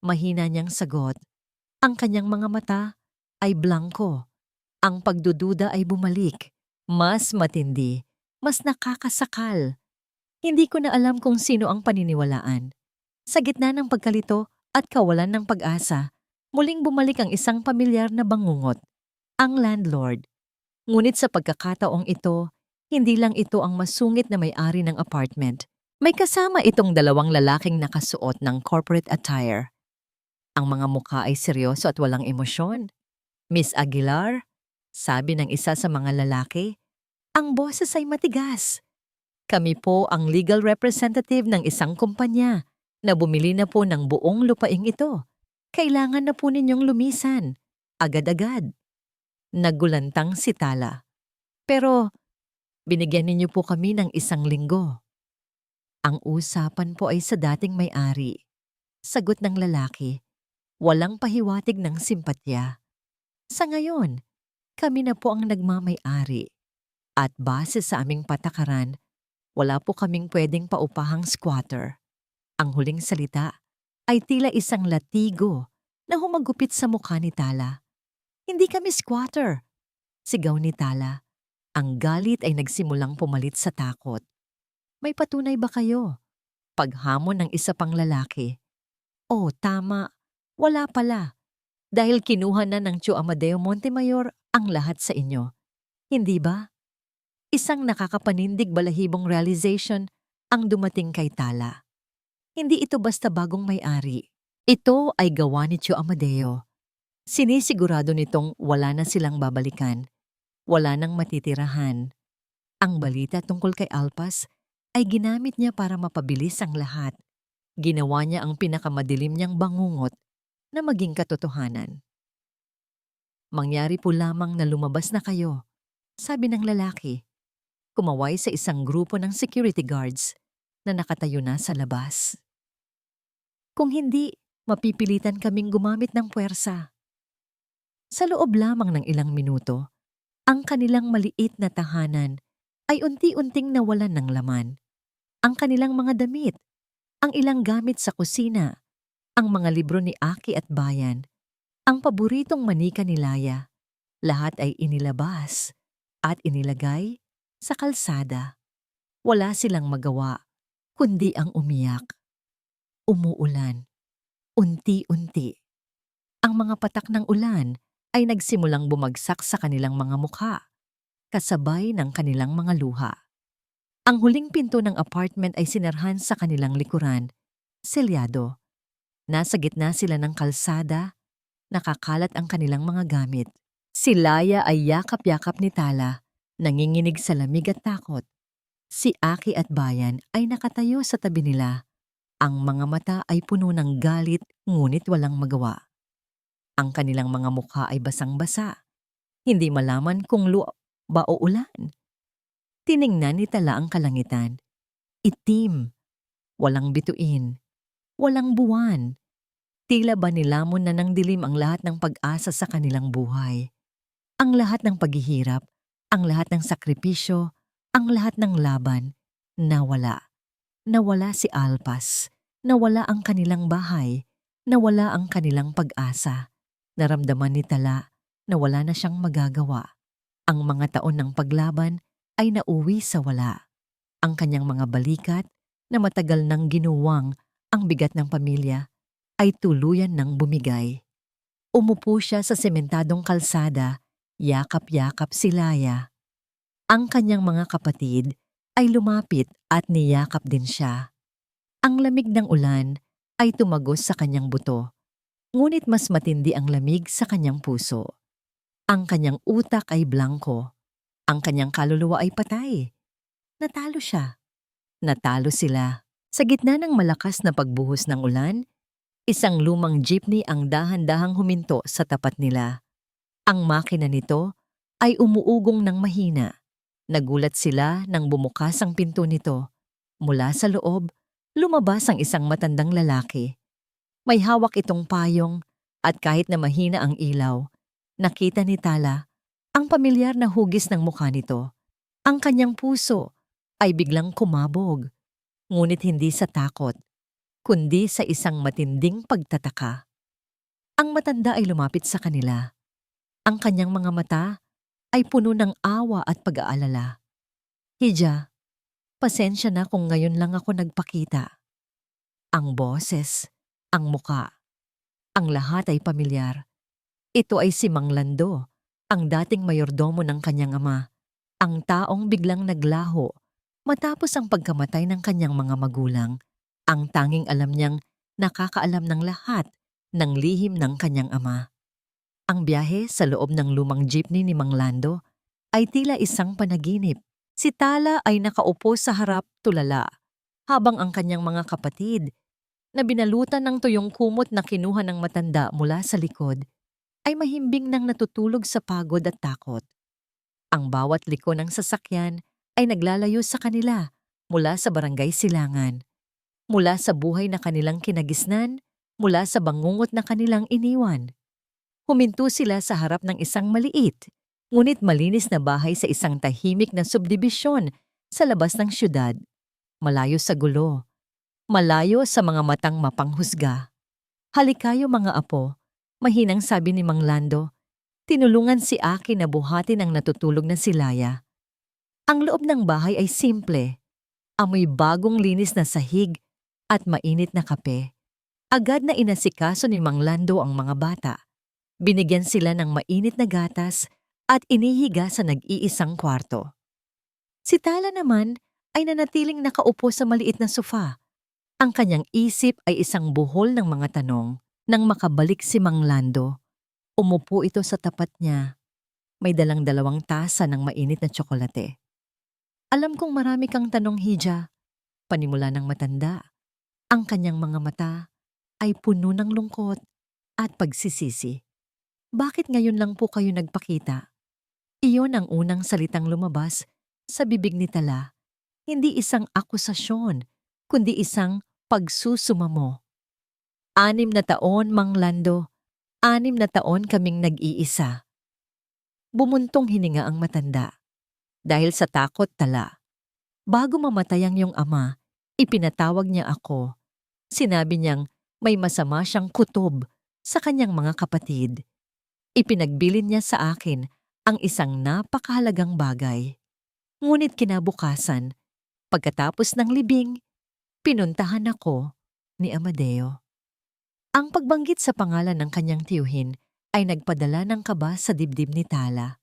Mahina niyang sagot. Ang kanyang mga mata ay blanko. Ang pagdududa ay bumalik. Mas matindi, mas nakakasakal. Hindi ko na alam kung sino ang paniniwalaan. Sa gitna ng pagkalito at kawalan ng pag-asa, muling bumalik ang isang pamilyar na bangungot, ang landlord. Ngunit sa pagkakataong ito, hindi lang ito ang masungit na may-ari ng apartment. May kasama itong 2 lalaking nakasuot ng corporate attire. Ang mga mukha ay seryoso at walang emosyon. Miss Aguilar, sabi ng isa sa mga lalaki, ang boses ay matigas. Kami po ang legal representative ng isang kumpanya na bumili na po ng buong lupaing ito. Kailangan na po ninyong lumisan. Agad-agad. Nagulantang si Tala. Pero binigyan ninyo po kami ng 1 linggo. Ang usapan po ay sa dating may-ari. Sagot ng lalaki. Walang pahiwatig ng simpatya. Sa ngayon, kami na po ang nagmamay-ari. At base sa aming patakaran, wala po kaming pwedeng paupahang squatter. Ang huling salita ay tila isang latigo na humagupit sa mukha ni Tala. Hindi kami squatter, sigaw ni Tala. Ang galit ay nagsimulang pumalit sa takot. May patunay ba kayo? Paghamon ng isa pang lalaki. Oh, tama. Wala pala. Dahil kinuha na ng Tio Amadeo Montemayor ang lahat sa inyo. Hindi ba? Isang nakakapanindig balahibong realization ang dumating kay Tala. Hindi ito basta bagong may-ari. Ito ay gawa ni Tio Amadeo. Sinisigurado nitong wala na silang babalikan. Wala nang matitirahan. Ang balita tungkol kay Alpas ay ginamit niya para mapabilis ang lahat. Ginawa niya ang pinakamadilim niyang bangungot na maging katotohanan. Mangyari po lamang na lumabas na kayo, sabi ng lalaki. Kumaway sa isang grupo ng security guards na nakatayo na sa labas. Kung hindi, mapipilitan kaming gumamit ng puwersa. Sa loob lamang ng ilang minuto, ang kanilang maliit na tahanan ay unti-unting nawalan ng laman. Ang kanilang mga damit, ang ilang gamit sa kusina, ang mga libro ni Aki at Bayan, ang paboritong manika ni Laya, lahat ay inilabas at inilagay sa kalsada. Wala silang magawa, kundi ang umiyak. Umuulan. Unti-unti. Ang mga patak ng ulan ay nagsimulang bumagsak sa kanilang mga mukha, kasabay ng kanilang mga luha. Ang huling pinto ng apartment ay sinarhan sa kanilang likuran, selyado. Nasa gitna sila ng kalsada, nakakalat ang kanilang mga gamit. Si Laya ay yakap-yakap ni Tala, nanginginig sa lamig at takot. Si Aki at Bayan ay nakatayo sa tabi nila. Ang mga mata ay puno ng galit ngunit walang magawa. Ang kanilang mga mukha ay basang-basa. Hindi malaman kung ba o ulan. Tiningnan ni Tala ang kalangitan. Itim, walang bituin, walang buwan. Tila ba nilamon na ng dilim ang lahat ng pag-asa sa kanilang buhay. Ang lahat ng paghihirap, ang lahat ng sakripisyo, ang lahat ng laban, nawala. Nawala si Alpas. Nawala ang kanilang bahay. Nawala ang kanilang pag-asa. Naramdaman ni Tala na wala na siyang magagawa. Ang mga taon ng paglaban ay nauwi sa wala. Ang kanyang mga balikat na matagal nang ginuwang ang bigat ng pamilya ay tuluyan ng bumigay. Umupo siya sa sementadong kalsada, yakap-yakap si Laya. Ang kanyang mga kapatid ay lumapit at niyakap din siya. Ang lamig ng ulan ay tumagos sa kanyang buto, ngunit mas matindi ang lamig sa kanyang puso. Ang kanyang utak ay blanko. Ang kanyang kaluluwa ay patay. Natalo siya. Natalo sila. Sa gitna ng malakas na pagbuhos ng ulan, isang lumang jeepney ang dahan-dahang huminto sa tapat nila. Ang makina nito ay umuugong ng mahina. Nagulat sila nang bumukas ang pinto nito. Mula sa loob, lumabas ang isang matandang lalaki. May hawak itong payong at kahit na mahina ang ilaw, nakita ni Tala ang pamilyar na hugis ng mukha nito. Ang kanyang puso ay biglang kumabog, ngunit hindi sa takot, kundi sa isang matinding pagtataka. Ang matanda ay lumapit sa kanila. Ang kanyang mga mata ay puno ng awa at pag-aalala. Hija, pasensya na kung ngayon lang ako nagpakita. Ang boses, ang muka, ang lahat ay pamilyar. Ito ay si Mang Lando, ang dating mayordomo ng kanyang ama, ang taong biglang naglaho matapos ang pagkamatay ng kanyang mga magulang. Ang tanging alam niyang nakakaalam ng lahat ng lihim ng kanyang ama. Ang biyahe sa loob ng lumang jeepney ni Mang Lando ay tila isang panaginip. Si Tala ay nakaupo sa harap tulala, habang ang kanyang mga kapatid, na binalutan ng tuyong kumot na kinuha ng matanda mula sa likod, ay mahimbing nang natutulog sa pagod at takot. Ang bawat liko ng sasakyan ay naglalayo sa kanila mula sa barangay Silangan, mula sa buhay na kanilang kinagisnan, mula sa bangungot na kanilang iniwan. Huminto sila sa harap ng isang maliit, ngunit malinis na bahay sa isang tahimik na subdibisyon sa labas ng syudad, malayo sa gulo, malayo sa mga matang mapanghusga. Halikayo mga apo, mahinang sabi ni Mang Lando. Tinulungan si Aki na buhatin ang natutulog na si Laya. Ang loob ng bahay ay simple. Amoy bagong linis na sahig at mainit na kape. Agad na inasikaso ni Mang Lando ang mga bata. Binigyan sila ng mainit na gatas at inihiga sa nag-iisang kwarto. Si Tala naman ay nanatiling nakaupo sa maliit na sofa. Ang kanyang isip ay isang buhol ng mga tanong. Nang makabalik si Mang Lando, umupo ito sa tapat niya. May dalang 2 tasa ng mainit na tsokolate. Alam kong marami kang tanong, Hija. Panimula ng matanda. Ang kanyang mga mata ay puno ng lungkot at pagsisisi. Bakit ngayon lang po kayo nagpakita? Iyon ang unang salitang lumabas sa bibig ni Tala. Hindi isang akusasyon, kundi isang pagsusumamo. 6 na taon, Mang Lando. 6 na taon kaming nag-iisa. Bumuntong hininga ang matanda. Dahil sa takot, Tala. Bago mamatay ang iyong ama, ipinatawag niya ako. Sinabi niyang may masama siyang kutob sa kanyang mga kapatid. Ipinagbilin niya sa akin ang isang napakahalagang bagay. Ngunit kinabukasan, pagkatapos ng libing, pinuntahan ako ni Amadeo. Ang pagbanggit sa pangalan ng kanyang tiyuhin ay nagpadala ng kaba sa dibdib ni Tala.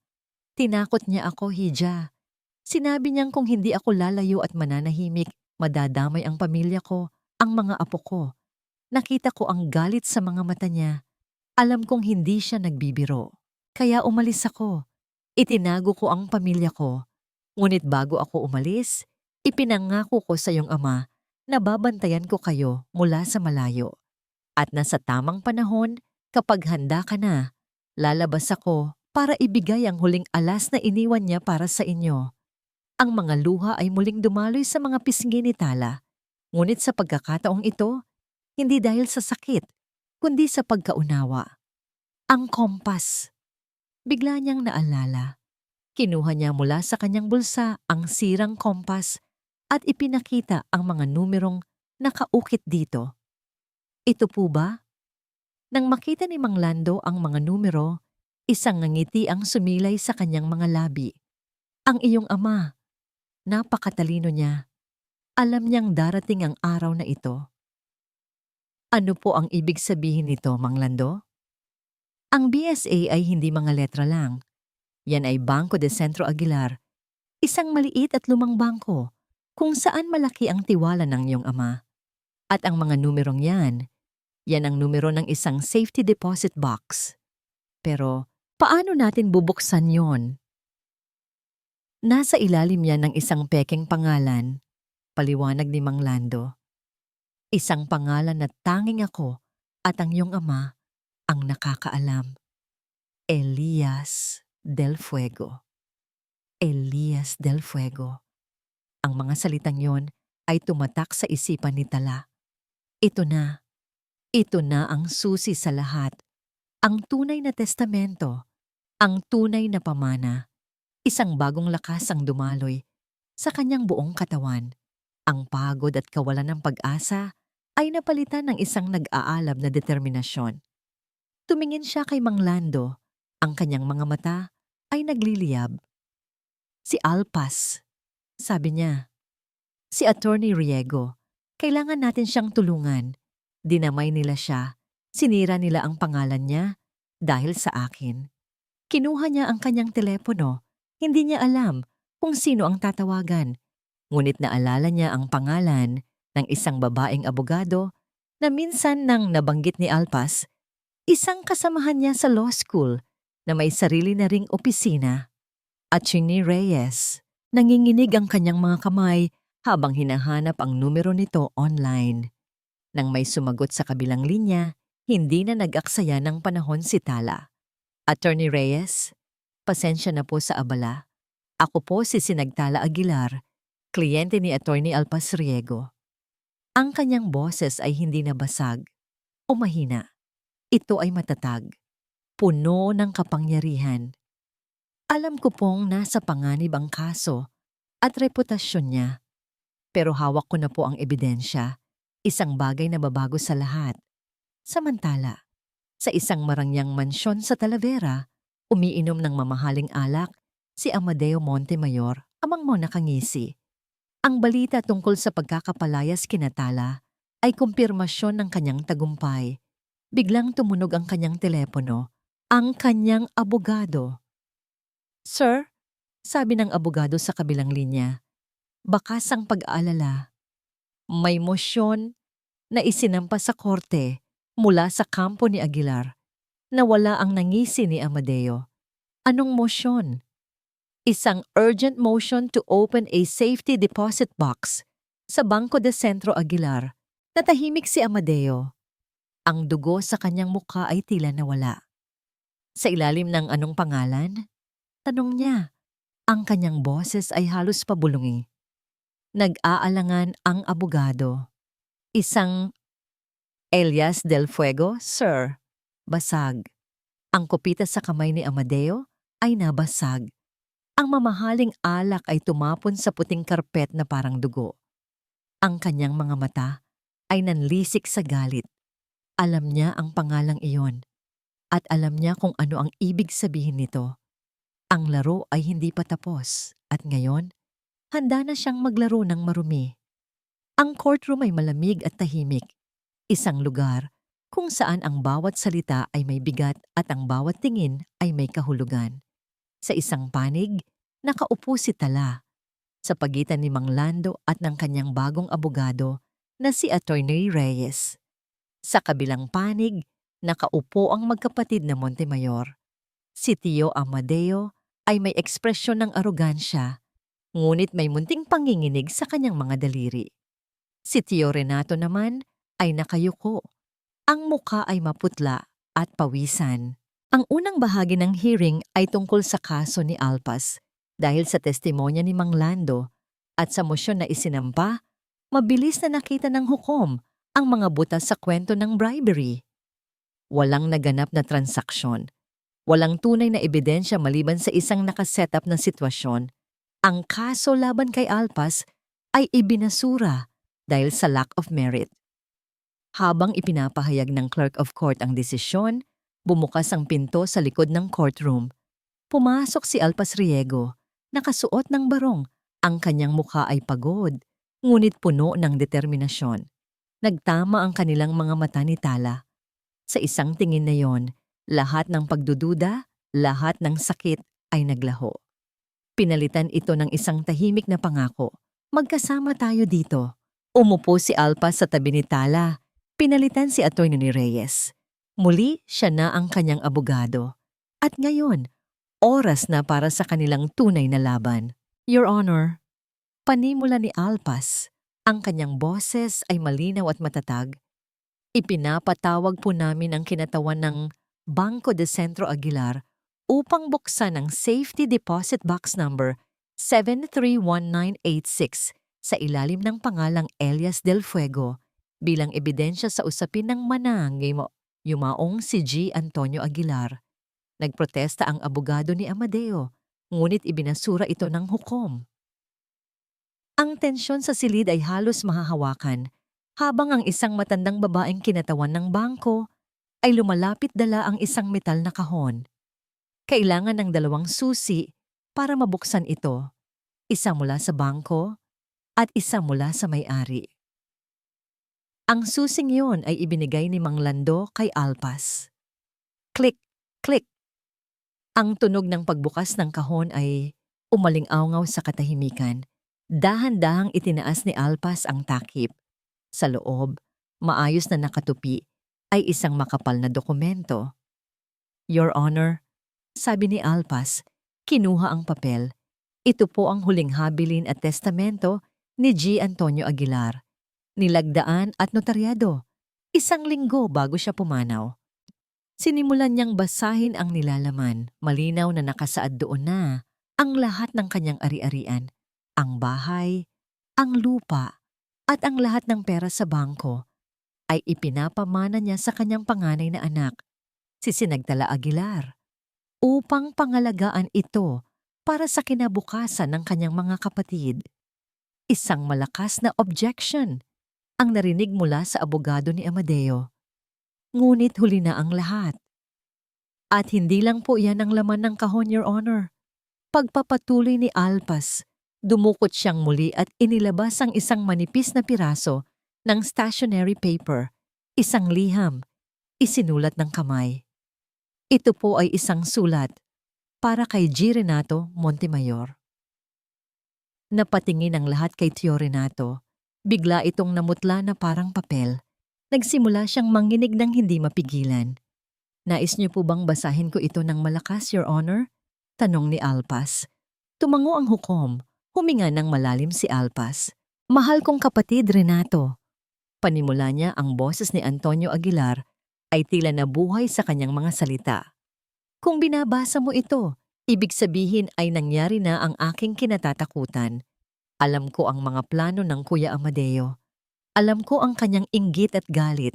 Tinakot niya ako, Hija. Sinabi niyang kung hindi ako lalayo at mananahimik, madadamay ang pamilya ko, ang mga apo ko. Nakita ko ang galit sa mga mata niya. Alam kong hindi siya nagbibiro. Kaya umalis ako. Itinago ko ang pamilya ko. Ngunit bago ako umalis, Ipinangako ko sa iyong ama na babantayan ko kayo mula sa malayo. At nasa tamang panahon, kapag handa ka na, lalabas ako para ibigay ang huling alas na iniwan niya para sa inyo. Ang mga luha ay muling dumaloy sa mga pisngi ni Tala. Ngunit sa pagkakataong ito, hindi dahil sa sakit, kundi sa pagkaunawa. Ang kompas. Bigla niyang naalala. Kinuha niya mula sa kanyang bulsa ang sirang kompas at ipinakita ang mga numerong nakaukit dito. Ito po ba? Nang makita ni Mang Lando ang mga numero, isang ngiti ang sumilay sa kanyang mga labi. Ang iyong ama. Napakatalino niya. Alam niyang darating ang araw na ito. Ano po ang ibig sabihin nito, Mang Lando? Ang BSA ay hindi mga letra lang. Yan ay Banco de Centro Aguilar, isang maliit at lumang bangko kung saan malaki ang tiwala ng iyong ama. At ang mga numerong yan ang numero ng isang safety deposit box. Pero paano natin bubuksan yon? Nasa ilalim yan ng isang pekeng pangalan, paliwanag ni Mang Lando. Isang pangalan na tanging ako at ang iyong ama ang nakakaalam. Elias del Fuego. Elias del Fuego. Ang mga salitang yon ay tumatak sa isipan ni Tala. Ito na ang susi sa lahat. Ang tunay na testamento, ang tunay na pamana. Isang bagong lakas ang dumaloy sa kanyang buong katawan. Ang pagod at kawalan ng pag-asa ay napalitan ng isang nag-aalab na determinasyon. Tumingin siya kay Mang Lando. Ang kanyang mga mata ay nagliliyab. Si Alpas, sabi niya. Si Attorney Riego, kailangan natin siyang tulungan. Dinamay nila siya. Sinira nila ang pangalan niya dahil sa akin. Kinuha niya ang kanyang telepono. Hindi niya alam kung sino ang tatawagan. Ngunit naalala niya ang pangalan ng isang babaeng abogado na minsan nang nabanggit ni Alpas, isang kasamahan niya sa law school na may sarili na ring opisina. Attorney Reyes, nanginginig ang kanyang mga kamay habang hinahanap ang numero nito online. Nang may sumagot sa kabilang linya, hindi na nag-aksaya ng panahon si Tala. Attorney Reyes, pasensya na po sa abala. Ako po si Sinagtala Aguilar, kliyente ni Attorney Alpas Riego. Ang kanyang boses ay hindi na basag o mahina. Ito ay matatag, puno ng kapangyarihan. Alam ko pong nasa panganib ang kaso at reputasyon niya. Pero hawak ko na po ang ebidensya, isang bagay na babago sa lahat. Samantala, sa isang marangyang mansyon sa Talavera, umiinom ng mamahaling alak si Amadeo Montemayor, amang mo nakangisi. Ang balita tungkol sa pagkakapalayas kina Tala ay kumpirmasyon ng kanyang tagumpay. Biglang tumunog ang kanyang telepono, ang kanyang abogado. Sir, sabi ng abogado sa kabilang linya, bakas ang pag-aalala. May mosyon na isinampa sa korte mula sa kampo ni Aguilar na wala ang nangisi ni Amadeo. Anong mosyon? Isang urgent motion to open a safety deposit box sa Banco de Centro Aguilar. Natahimik si Amadeo. Ang dugo sa kanyang mukha ay tila nawala. Sa ilalim ng anong pangalan? Tanong niya. Ang kanyang boses ay halos pabulungi. Nag-aalangan ang abogado. Isang Elias del Fuego, sir. Basag. Ang kupita sa kamay ni Amadeo ay nabasag. Ang mamahaling alak ay tumapon sa puting karpet na parang dugo. Ang kanyang mga mata ay nanlisik sa galit. Alam niya ang pangalang iyon at alam niya kung ano ang ibig sabihin nito. Ang laro ay hindi pa tapos at ngayon, handa na siyang maglaro ng marumi. Ang courtroom ay malamig at tahimik. Isang lugar kung saan ang bawat salita ay may bigat at ang bawat tingin ay may kahulugan. Sa isang panig, nakaupo si Tala sa pagitan ni Mang Lando at ng kanyang bagong abogado na si Attorney Reyes. Sa kabilang panig, nakaupo ang magkapatid na Montemayor. Si Tio Amadeo ay may ekspresyon ng arogansya. ngunit may munting panginginig sa kanyang mga daliri. Si Tio Renato naman ay nakayuko. Ang muka ay maputla at pawisan. Ang unang bahagi ng hearing ay tungkol sa kaso ni Alpas dahil sa testimonya ni Mang Lando at sa mosyon na isinampa, mabilis na nakita ng hukom ang mga butas sa kwento ng bribery. Walang naganap na transaksyon. Walang tunay na ebidensya maliban sa isang nakasetup na sitwasyon. Ang kaso laban kay Alpas ay ibinasura dahil sa lack of merit. Habang ipinapahayag ng clerk of court ang desisyon, bumukas ang pinto sa likod ng courtroom. Pumasok si Alpas Riego, nakasuot ng barong. Ang kanyang mukha ay pagod, ngunit puno ng determinasyon. Nagtama ang kanilang mga mata ni Tala. Sa isang tingin na yon, lahat ng pagdududa, lahat ng sakit ay naglaho. Pinalitan ito ng isang tahimik na pangako. Magkasama tayo dito. Umupo si Alpas sa tabi ni Tala. Pinalitan si Atty. ni Reyes. Muli, siya na ang kanyang abogado. At ngayon, oras na para sa kanilang tunay na laban. Your Honor, panimula ni Alpas. Ang kanyang boses ay malinaw at matatag. Ipinapatawag po namin ang kinatawan ng Bangko de Centro Aguilar upang buksan ang Safety Deposit Box Number 731986 sa ilalim ng pangalang Elias Del Fuego bilang ebidensya sa usapin ng yumaong si G. Antonio Aguilar. Nagprotesta ang abogado ni Amadeo, ngunit ibinasura ito ng hukom. Ang tensyon sa silid ay halos mahahawakan habang ang isang matandang babaeng kinatawan ng bangko ay lumalapit dala ang isang metal na kahon. Kailangan ng 2 susi para mabuksan ito, isa mula sa bangko at isa mula sa may-ari. Ang susing iyon ay ibinigay ni Mang Lando kay Alpas. Click, click. Ang tunog ng pagbukas ng kahon ay umaling-awngaw sa katahimikan. Dahan-dahang itinaas ni Alpas ang takip. Sa loob, maayos na nakatupi, ay isang makapal na dokumento. Your Honor, sabi ni Alpas, kinuha ang papel. Ito po ang huling habilin at testamento ni G. Antonio Aguilar. Nilagdaan at notaryado. 1 linggo bago siya pumanaw. Sinimulan niyang basahin ang nilalaman. Malinaw na nakasaad doon na ang lahat ng kanyang ari-arian. Ang bahay, ang lupa, at ang lahat ng pera sa bangko ay ipinapamana niya sa kanyang panganay na anak, si Sinagtala Aguilar, upang pangalagaan ito para sa kinabukasan ng kanyang mga kapatid. Isang malakas na objection ang narinig mula sa abogado ni Amadeo. Ngunit huli na ang lahat. At hindi lang po yan ang laman ng kahon, Your Honor. Pagpapatuloy ni Alpas, dumukot siyang muli at inilabas ang isang manipis na piraso ng stationery paper, isang liham, isinulat ng kamay. Ito po ay isang sulat para kay G. Renato Montemayor. Napatingin ang lahat kay Tio Renato. Bigla itong namutla na parang papel. Nagsimula siyang manginig ng hindi mapigilan. Nais niyo po bang basahin ko ito ng malakas, Your Honor? Tanong ni Alpas. Tumango ang hukom. Huminga ng malalim si Alpas. Mahal kong kapatid, Renato. Panimula niya, ang boses ni Antonio Aguilar ay tila nabuhay sa kanyang mga salita. Kung binabasa mo ito, ibig sabihin ay nangyari na ang aking kinatatakutan. Alam ko ang mga plano ng Kuya Amadeo. Alam ko ang kanyang inggit at galit.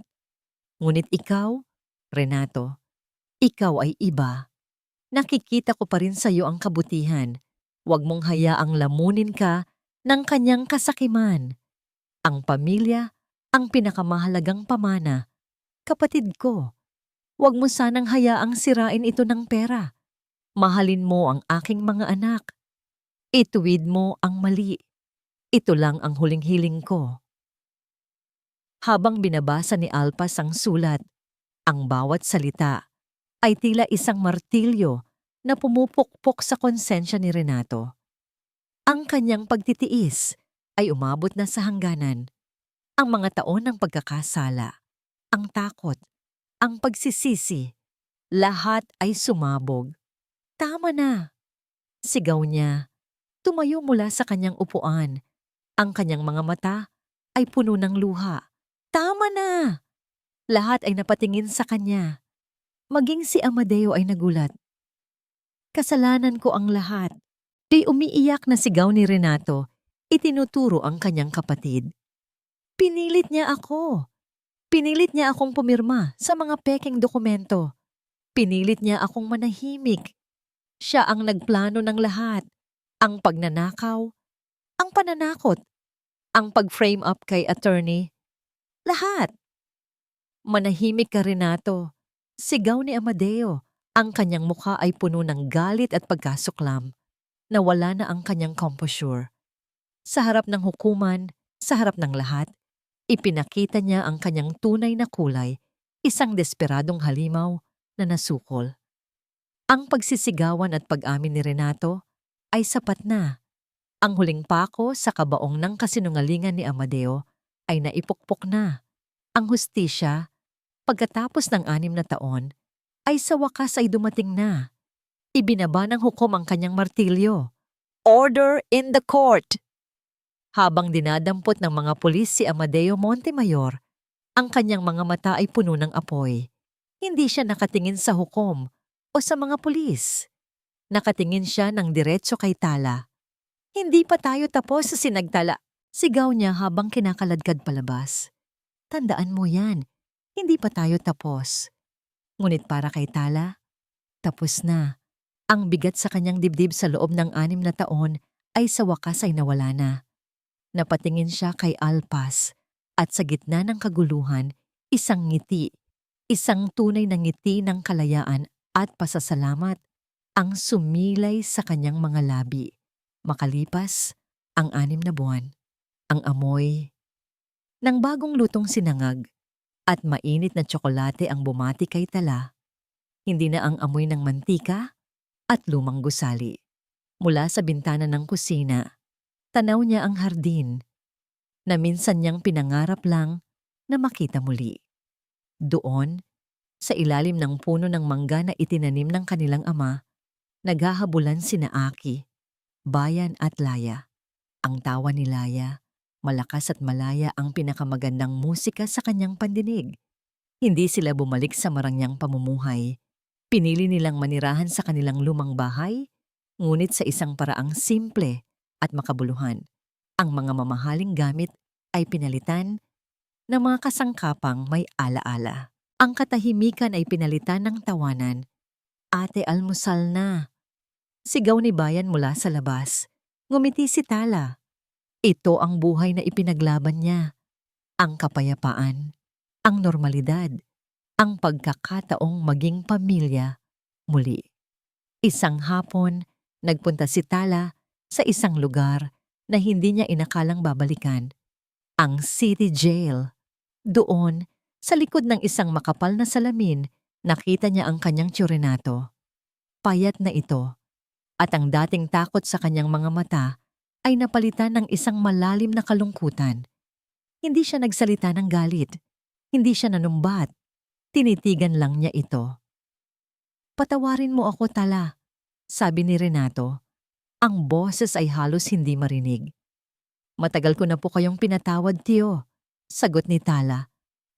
Ngunit ikaw, Renato, ikaw ay iba. Nakikita ko pa rin sa iyo ang kabutihan. Huwag mong hayaang lamunin ka ng kanyang kasakiman. Ang pamilya, ang pinakamahalagang pamana. Kapatid ko, huwag mo sanang hayaang sirain ito ng pera. Mahalin mo ang aking mga anak. Ituwid mo ang mali. Ito lang ang huling hiling ko. Habang binabasa ni Alpas ang sulat, ang bawat salita ay tila isang martilyo na pumupukpok sa konsensya ni Renato. Ang kanyang pagtitiis ay umabot na sa hangganan. Ang mga taon ng pagkakasala, ang takot, ang pagsisisi, lahat ay sumabog. Tama na, sigaw niya. Tumayo mula sa kanyang upuan. Ang kanyang mga mata ay puno ng luha. Tama na! Lahat ay napatingin sa kanya. Maging si Amadeo ay nagulat. Kasalanan ko ang lahat. Di umiiyak na sigaw ni Renato. Itinuturo ang kanyang kapatid. Pinilit niya ako. Pinilit niya akong pumirma sa mga pekeng dokumento. Pinilit niya akong manahimik. Siya ang nagplano ng lahat. Ang pagnanakaw, ang pananakot, ang pag-frame up kay attorney. Lahat. Manahimik ka, Renato. Sigaw ni Amadeo. Ang kanyang mukha ay puno ng galit at pagkasuklam. Nawala na ang kanyang composure. Sa harap ng hukuman, sa harap ng lahat, ipinakita niya ang kanyang tunay na kulay, isang desperadong halimaw na nasukol. Ang pagsisigawan at pag-amin ni Renato ay sapat na. Ang huling pako sa kabaong ng kasinungalingan ni Amadeo ay naipukpok na. Ang hustisya, pagkatapos ng 6 na taon, ay sa wakas ay dumating na. Ibinaba ng hukom ang kanyang martilyo. Order in the court! Habang dinadampot ng mga pulis si Amadeo Montemayor, ang kanyang mga mata ay puno ng apoy. Hindi siya nakatingin sa hukom o sa mga pulis. Nakatingin siya ng diretso kay Tala. Hindi pa tayo tapos sa sinagtala. Sigaw niya habang kinakaladkad palabas. Tandaan mo yan, hindi pa tayo tapos. Ngunit para kay Tala, tapos na. Ang bigat sa kanyang dibdib sa loob ng 6 na taon ay sa wakas ay nawala na. Napatingin siya kay Alpas at sa gitna ng kaguluhan, isang ngiti, isang tunay na ngiti ng kalayaan at pasasalamat ang sumilay sa kanyang mga labi. Makalipas ang 6 na buwan, ang amoy ng bagong lutong sinangag at mainit na tsokolate ang bumati kay Tala. Hindi na ang amoy ng mantika at lumang gusali. Mula sa bintana ng kusina, tanaw niya ang hardin na minsan niyang pinangarap lang na makita muli. Doon, sa ilalim ng puno ng mangga na itinanim ng kanilang ama, naghahabulan sina Aki, Bayan at Laya. Ang tawa ni Laya, malakas at malaya ang pinakamagandang musika sa kanyang pandinig. Hindi sila bumalik sa marangyang pamumuhay. Pinili nilang manirahan sa kanilang lumang bahay, ngunit sa isang paraang simple at makabuluhan. Ang mga mamahaling gamit ay pinalitan ng mga kasangkapang may alaala. Ang katahimikan ay pinalitan ng tawanan. Ate, almusal na. Sigaw ni Bayan mula sa labas. Ngumiti si Tala. Ito ang buhay na ipinaglaban niya. Ang kapayapaan, ang normalidad, ang pagkakataong maging pamilya muli. Isang hapon, nagpunta si Tala sa isang lugar na hindi niya inakalang babalikan. Ang city jail. Doon, sa likod ng isang makapal na salamin, nakita niya ang kanyang tsurenato. Payat na ito, at ang dating takot sa kanyang mga mata ay napalitan ng isang malalim na kalungkutan. Hindi siya nagsalita ng galit. Hindi siya nanumbat. Tinitigan lang niya ito. Patawarin mo ako, Tala, sabi ni Renato. Ang boses ay halos hindi marinig. Matagal ko na po kayong pinatawad, Tio, sagot ni Tala,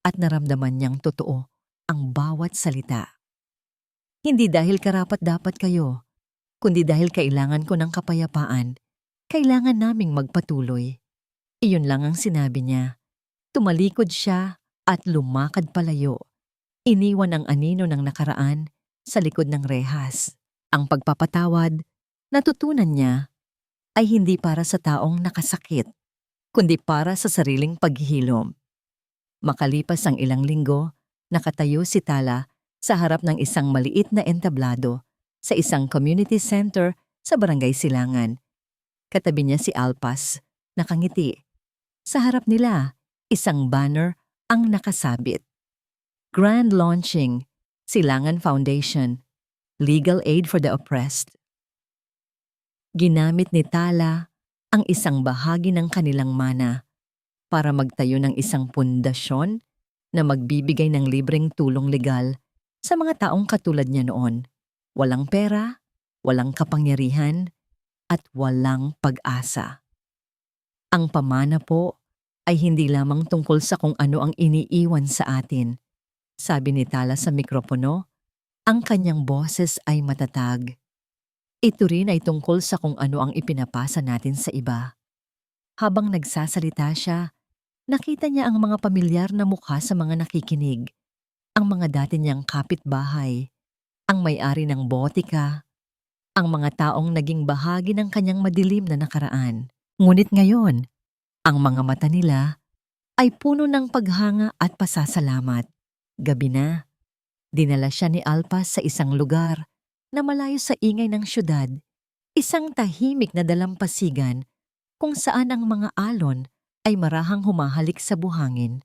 at naramdaman niyang totoo ang bawat salita. Hindi dahil karapat-dapat kayo, kundi dahil kailangan ko ng kapayapaan. Kailangan naming magpatuloy. Iyon lang ang sinabi niya. Tumalikod siya at lumakad palayo. Iniwan ang anino ng nakaraan sa likod ng rehas. Ang pagpapatawad, natutunan niya, ay hindi para sa taong nakasakit, kundi para sa sariling paghihilom. Makalipas ang ilang linggo, nakatayo si Tala sa harap ng isang maliit na entablado sa isang community center sa Barangay Silangan. Katabi niya si Alpas, nakangiti. Sa harap nila, isang banner ang nakasabit. Grand Launching, Silangan Foundation, Legal Aid for the Oppressed. Ginamit ni Tala ang isang bahagi ng kanilang mana para magtayo ng isang pundasyon na magbibigay ng libreng tulong legal sa mga taong katulad niya noon. Walang pera, walang kapangyarihan, at walang pag-asa. Ang pamana po ay hindi lamang tungkol sa kung ano ang iniiwan sa atin. Sabi ni Tala sa mikropono, ang kanyang boses ay matatag. Ito rin ay tungkol sa kung ano ang ipinapasa natin sa iba. Habang nagsasalita siya, nakita niya ang mga pamilyar na mukha sa mga nakikinig, ang mga dati niyang kapitbahay, ang may-ari ng botika, ang mga taong naging bahagi ng kanyang madilim na nakaraan. Ngunit ngayon, ang mga mata nila ay puno ng paghanga at pasasalamat. Gabi na, dinala siya ni Alpas sa isang lugar na malayo sa ingay ng syudad, isang tahimik na dalampasigan kung saan ang mga alon ay marahang humahalik sa buhangin.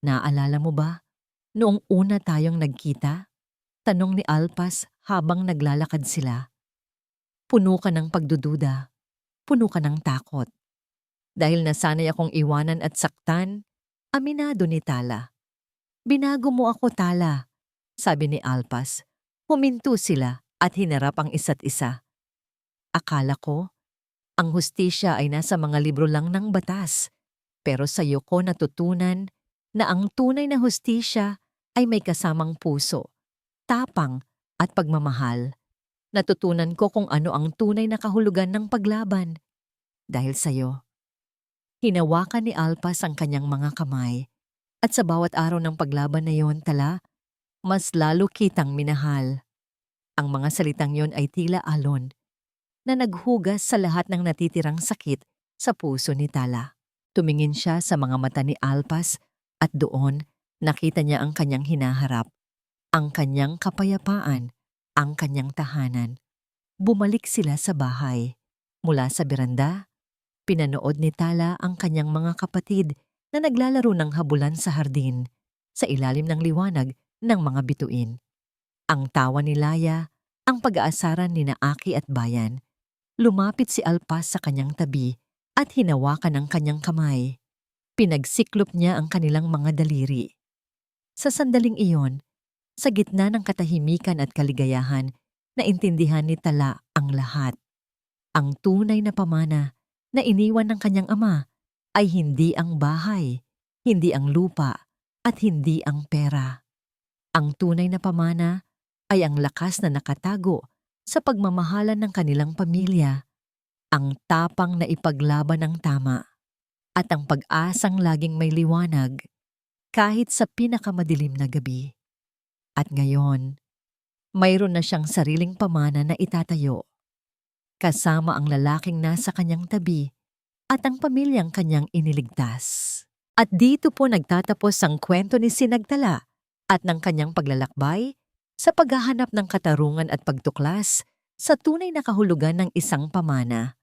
Naalala mo ba, noong una tayong nagkita? Tanong ni Alpas habang naglalakad sila. Puno ka ng pagdududa, puno ka ng takot. Dahil nasanay akong iwanan at saktan, aminado ni Tala. Binago mo ako, Tala, sabi ni Alpas. Huminto sila at hinarap ang isa't isa. Akala ko, ang hustisya ay nasa mga libro lang ng batas, pero sa iyo ko natutunan na ang tunay na hustisya ay may kasamang puso, tapang at pagmamahal. Natutunan ko kung ano ang tunay na kahulugan ng paglaban. Dahil sa iyo, hinawakan ni Alpas ang kanyang mga kamay at sa bawat araw ng paglaban na yon, Tala, mas lalo kitang minahal. Ang mga salitang yon ay tila alon na naghugas sa lahat ng natitirang sakit sa puso ni Tala. Tumingin siya sa mga mata ni Alpas at doon nakita niya ang kanyang hinaharap, ang kanyang kapayapaan, ang kanyang tahanan. Bumalik sila sa bahay. Mula sa beranda, pinanood ni Tala ang kanyang mga kapatid na naglalaro ng habulan sa hardin sa ilalim ng liwanag ng mga bituin. Ang tawa ni Laya, ang pag-aasaran ni Naaki at Bayan. Lumapit si Alpas sa kanyang tabi at hinawakan ang kanyang kamay. Pinagsiklop niya ang kanilang mga daliri. Sa sandaling iyon, sa gitna ng katahimikan at kaligayahan, naintindihan ni Tala ang lahat. Ang tunay na pamana na iniwan ng kanyang ama ay hindi ang bahay, hindi ang lupa, at hindi ang pera. Ang tunay na pamana ay ang lakas na nakatago sa pagmamahalan ng kanilang pamilya, ang tapang na ipaglaban ng tama, at ang pag-asang laging may liwanag kahit sa pinakamadilim na gabi. At ngayon, mayroon na siyang sariling pamana na itatayo, kasama ang lalaking nasa kanyang tabi at ang pamilyang kanyang iniligtas. At dito po nagtatapos ang kwento ni Sinagtala at ng kanyang paglalakbay sa paghahanap ng katarungan at pagtuklas sa tunay na kahulugan ng isang pamana.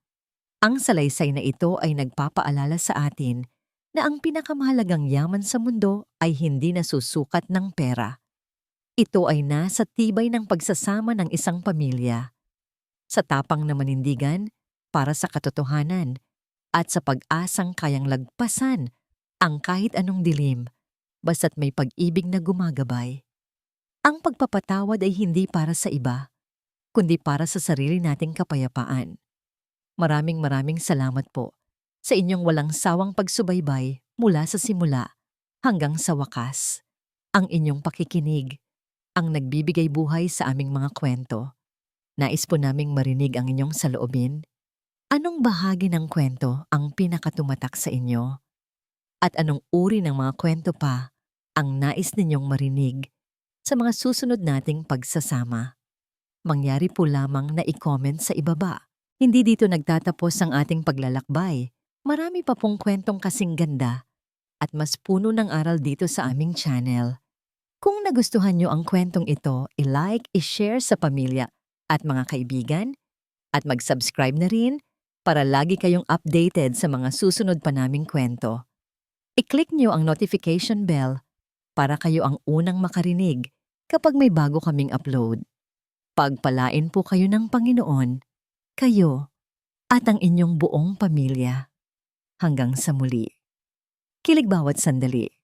Ang salaysay na ito ay nagpapaalala sa atin na ang pinakamahalagang yaman sa mundo ay hindi nasusukat ng pera. Ito ay nasa tibay ng pagsasama ng isang pamilya, sa tapang na manindigan para sa katotohanan, at sa pag-asang kayang lagpasan ang kahit anong dilim basta't may pag-ibig na gumagabay. Ang pagpapatawad ay hindi para sa iba, kundi para sa sarili nating kapayapaan. Maraming salamat po sa inyong walang sawang pagsubaybay mula sa simula hanggang sa wakas. Ang inyong pakikinig ang nagbibigay buhay sa aming mga kwento. Nais po naming marinig ang inyong saloobin. Anong bahagi ng kwento ang pinakatumatak sa inyo? At anong uri ng mga kwento pa ang nais ninyong marinig sa mga susunod nating pagsasama? Mangyari po lamang na i-comment sa ibaba. Hindi dito nagtatapos ang ating paglalakbay. Marami pa pong kwentong kasing ganda at mas puno ng aral dito sa aming channel. Kung nagustuhan nyo ang kwentong ito, i-like, i-share sa pamilya at mga kaibigan at mag-subscribe na rin para lagi kayong updated sa mga susunod pa naming kwento. I-click nyo ang notification bell para kayo ang unang makarinig kapag may bago kaming upload. Pagpalain po kayo ng Panginoon, kayo at ang inyong buong pamilya. Hanggang sa muli. Kilig bawat sandali.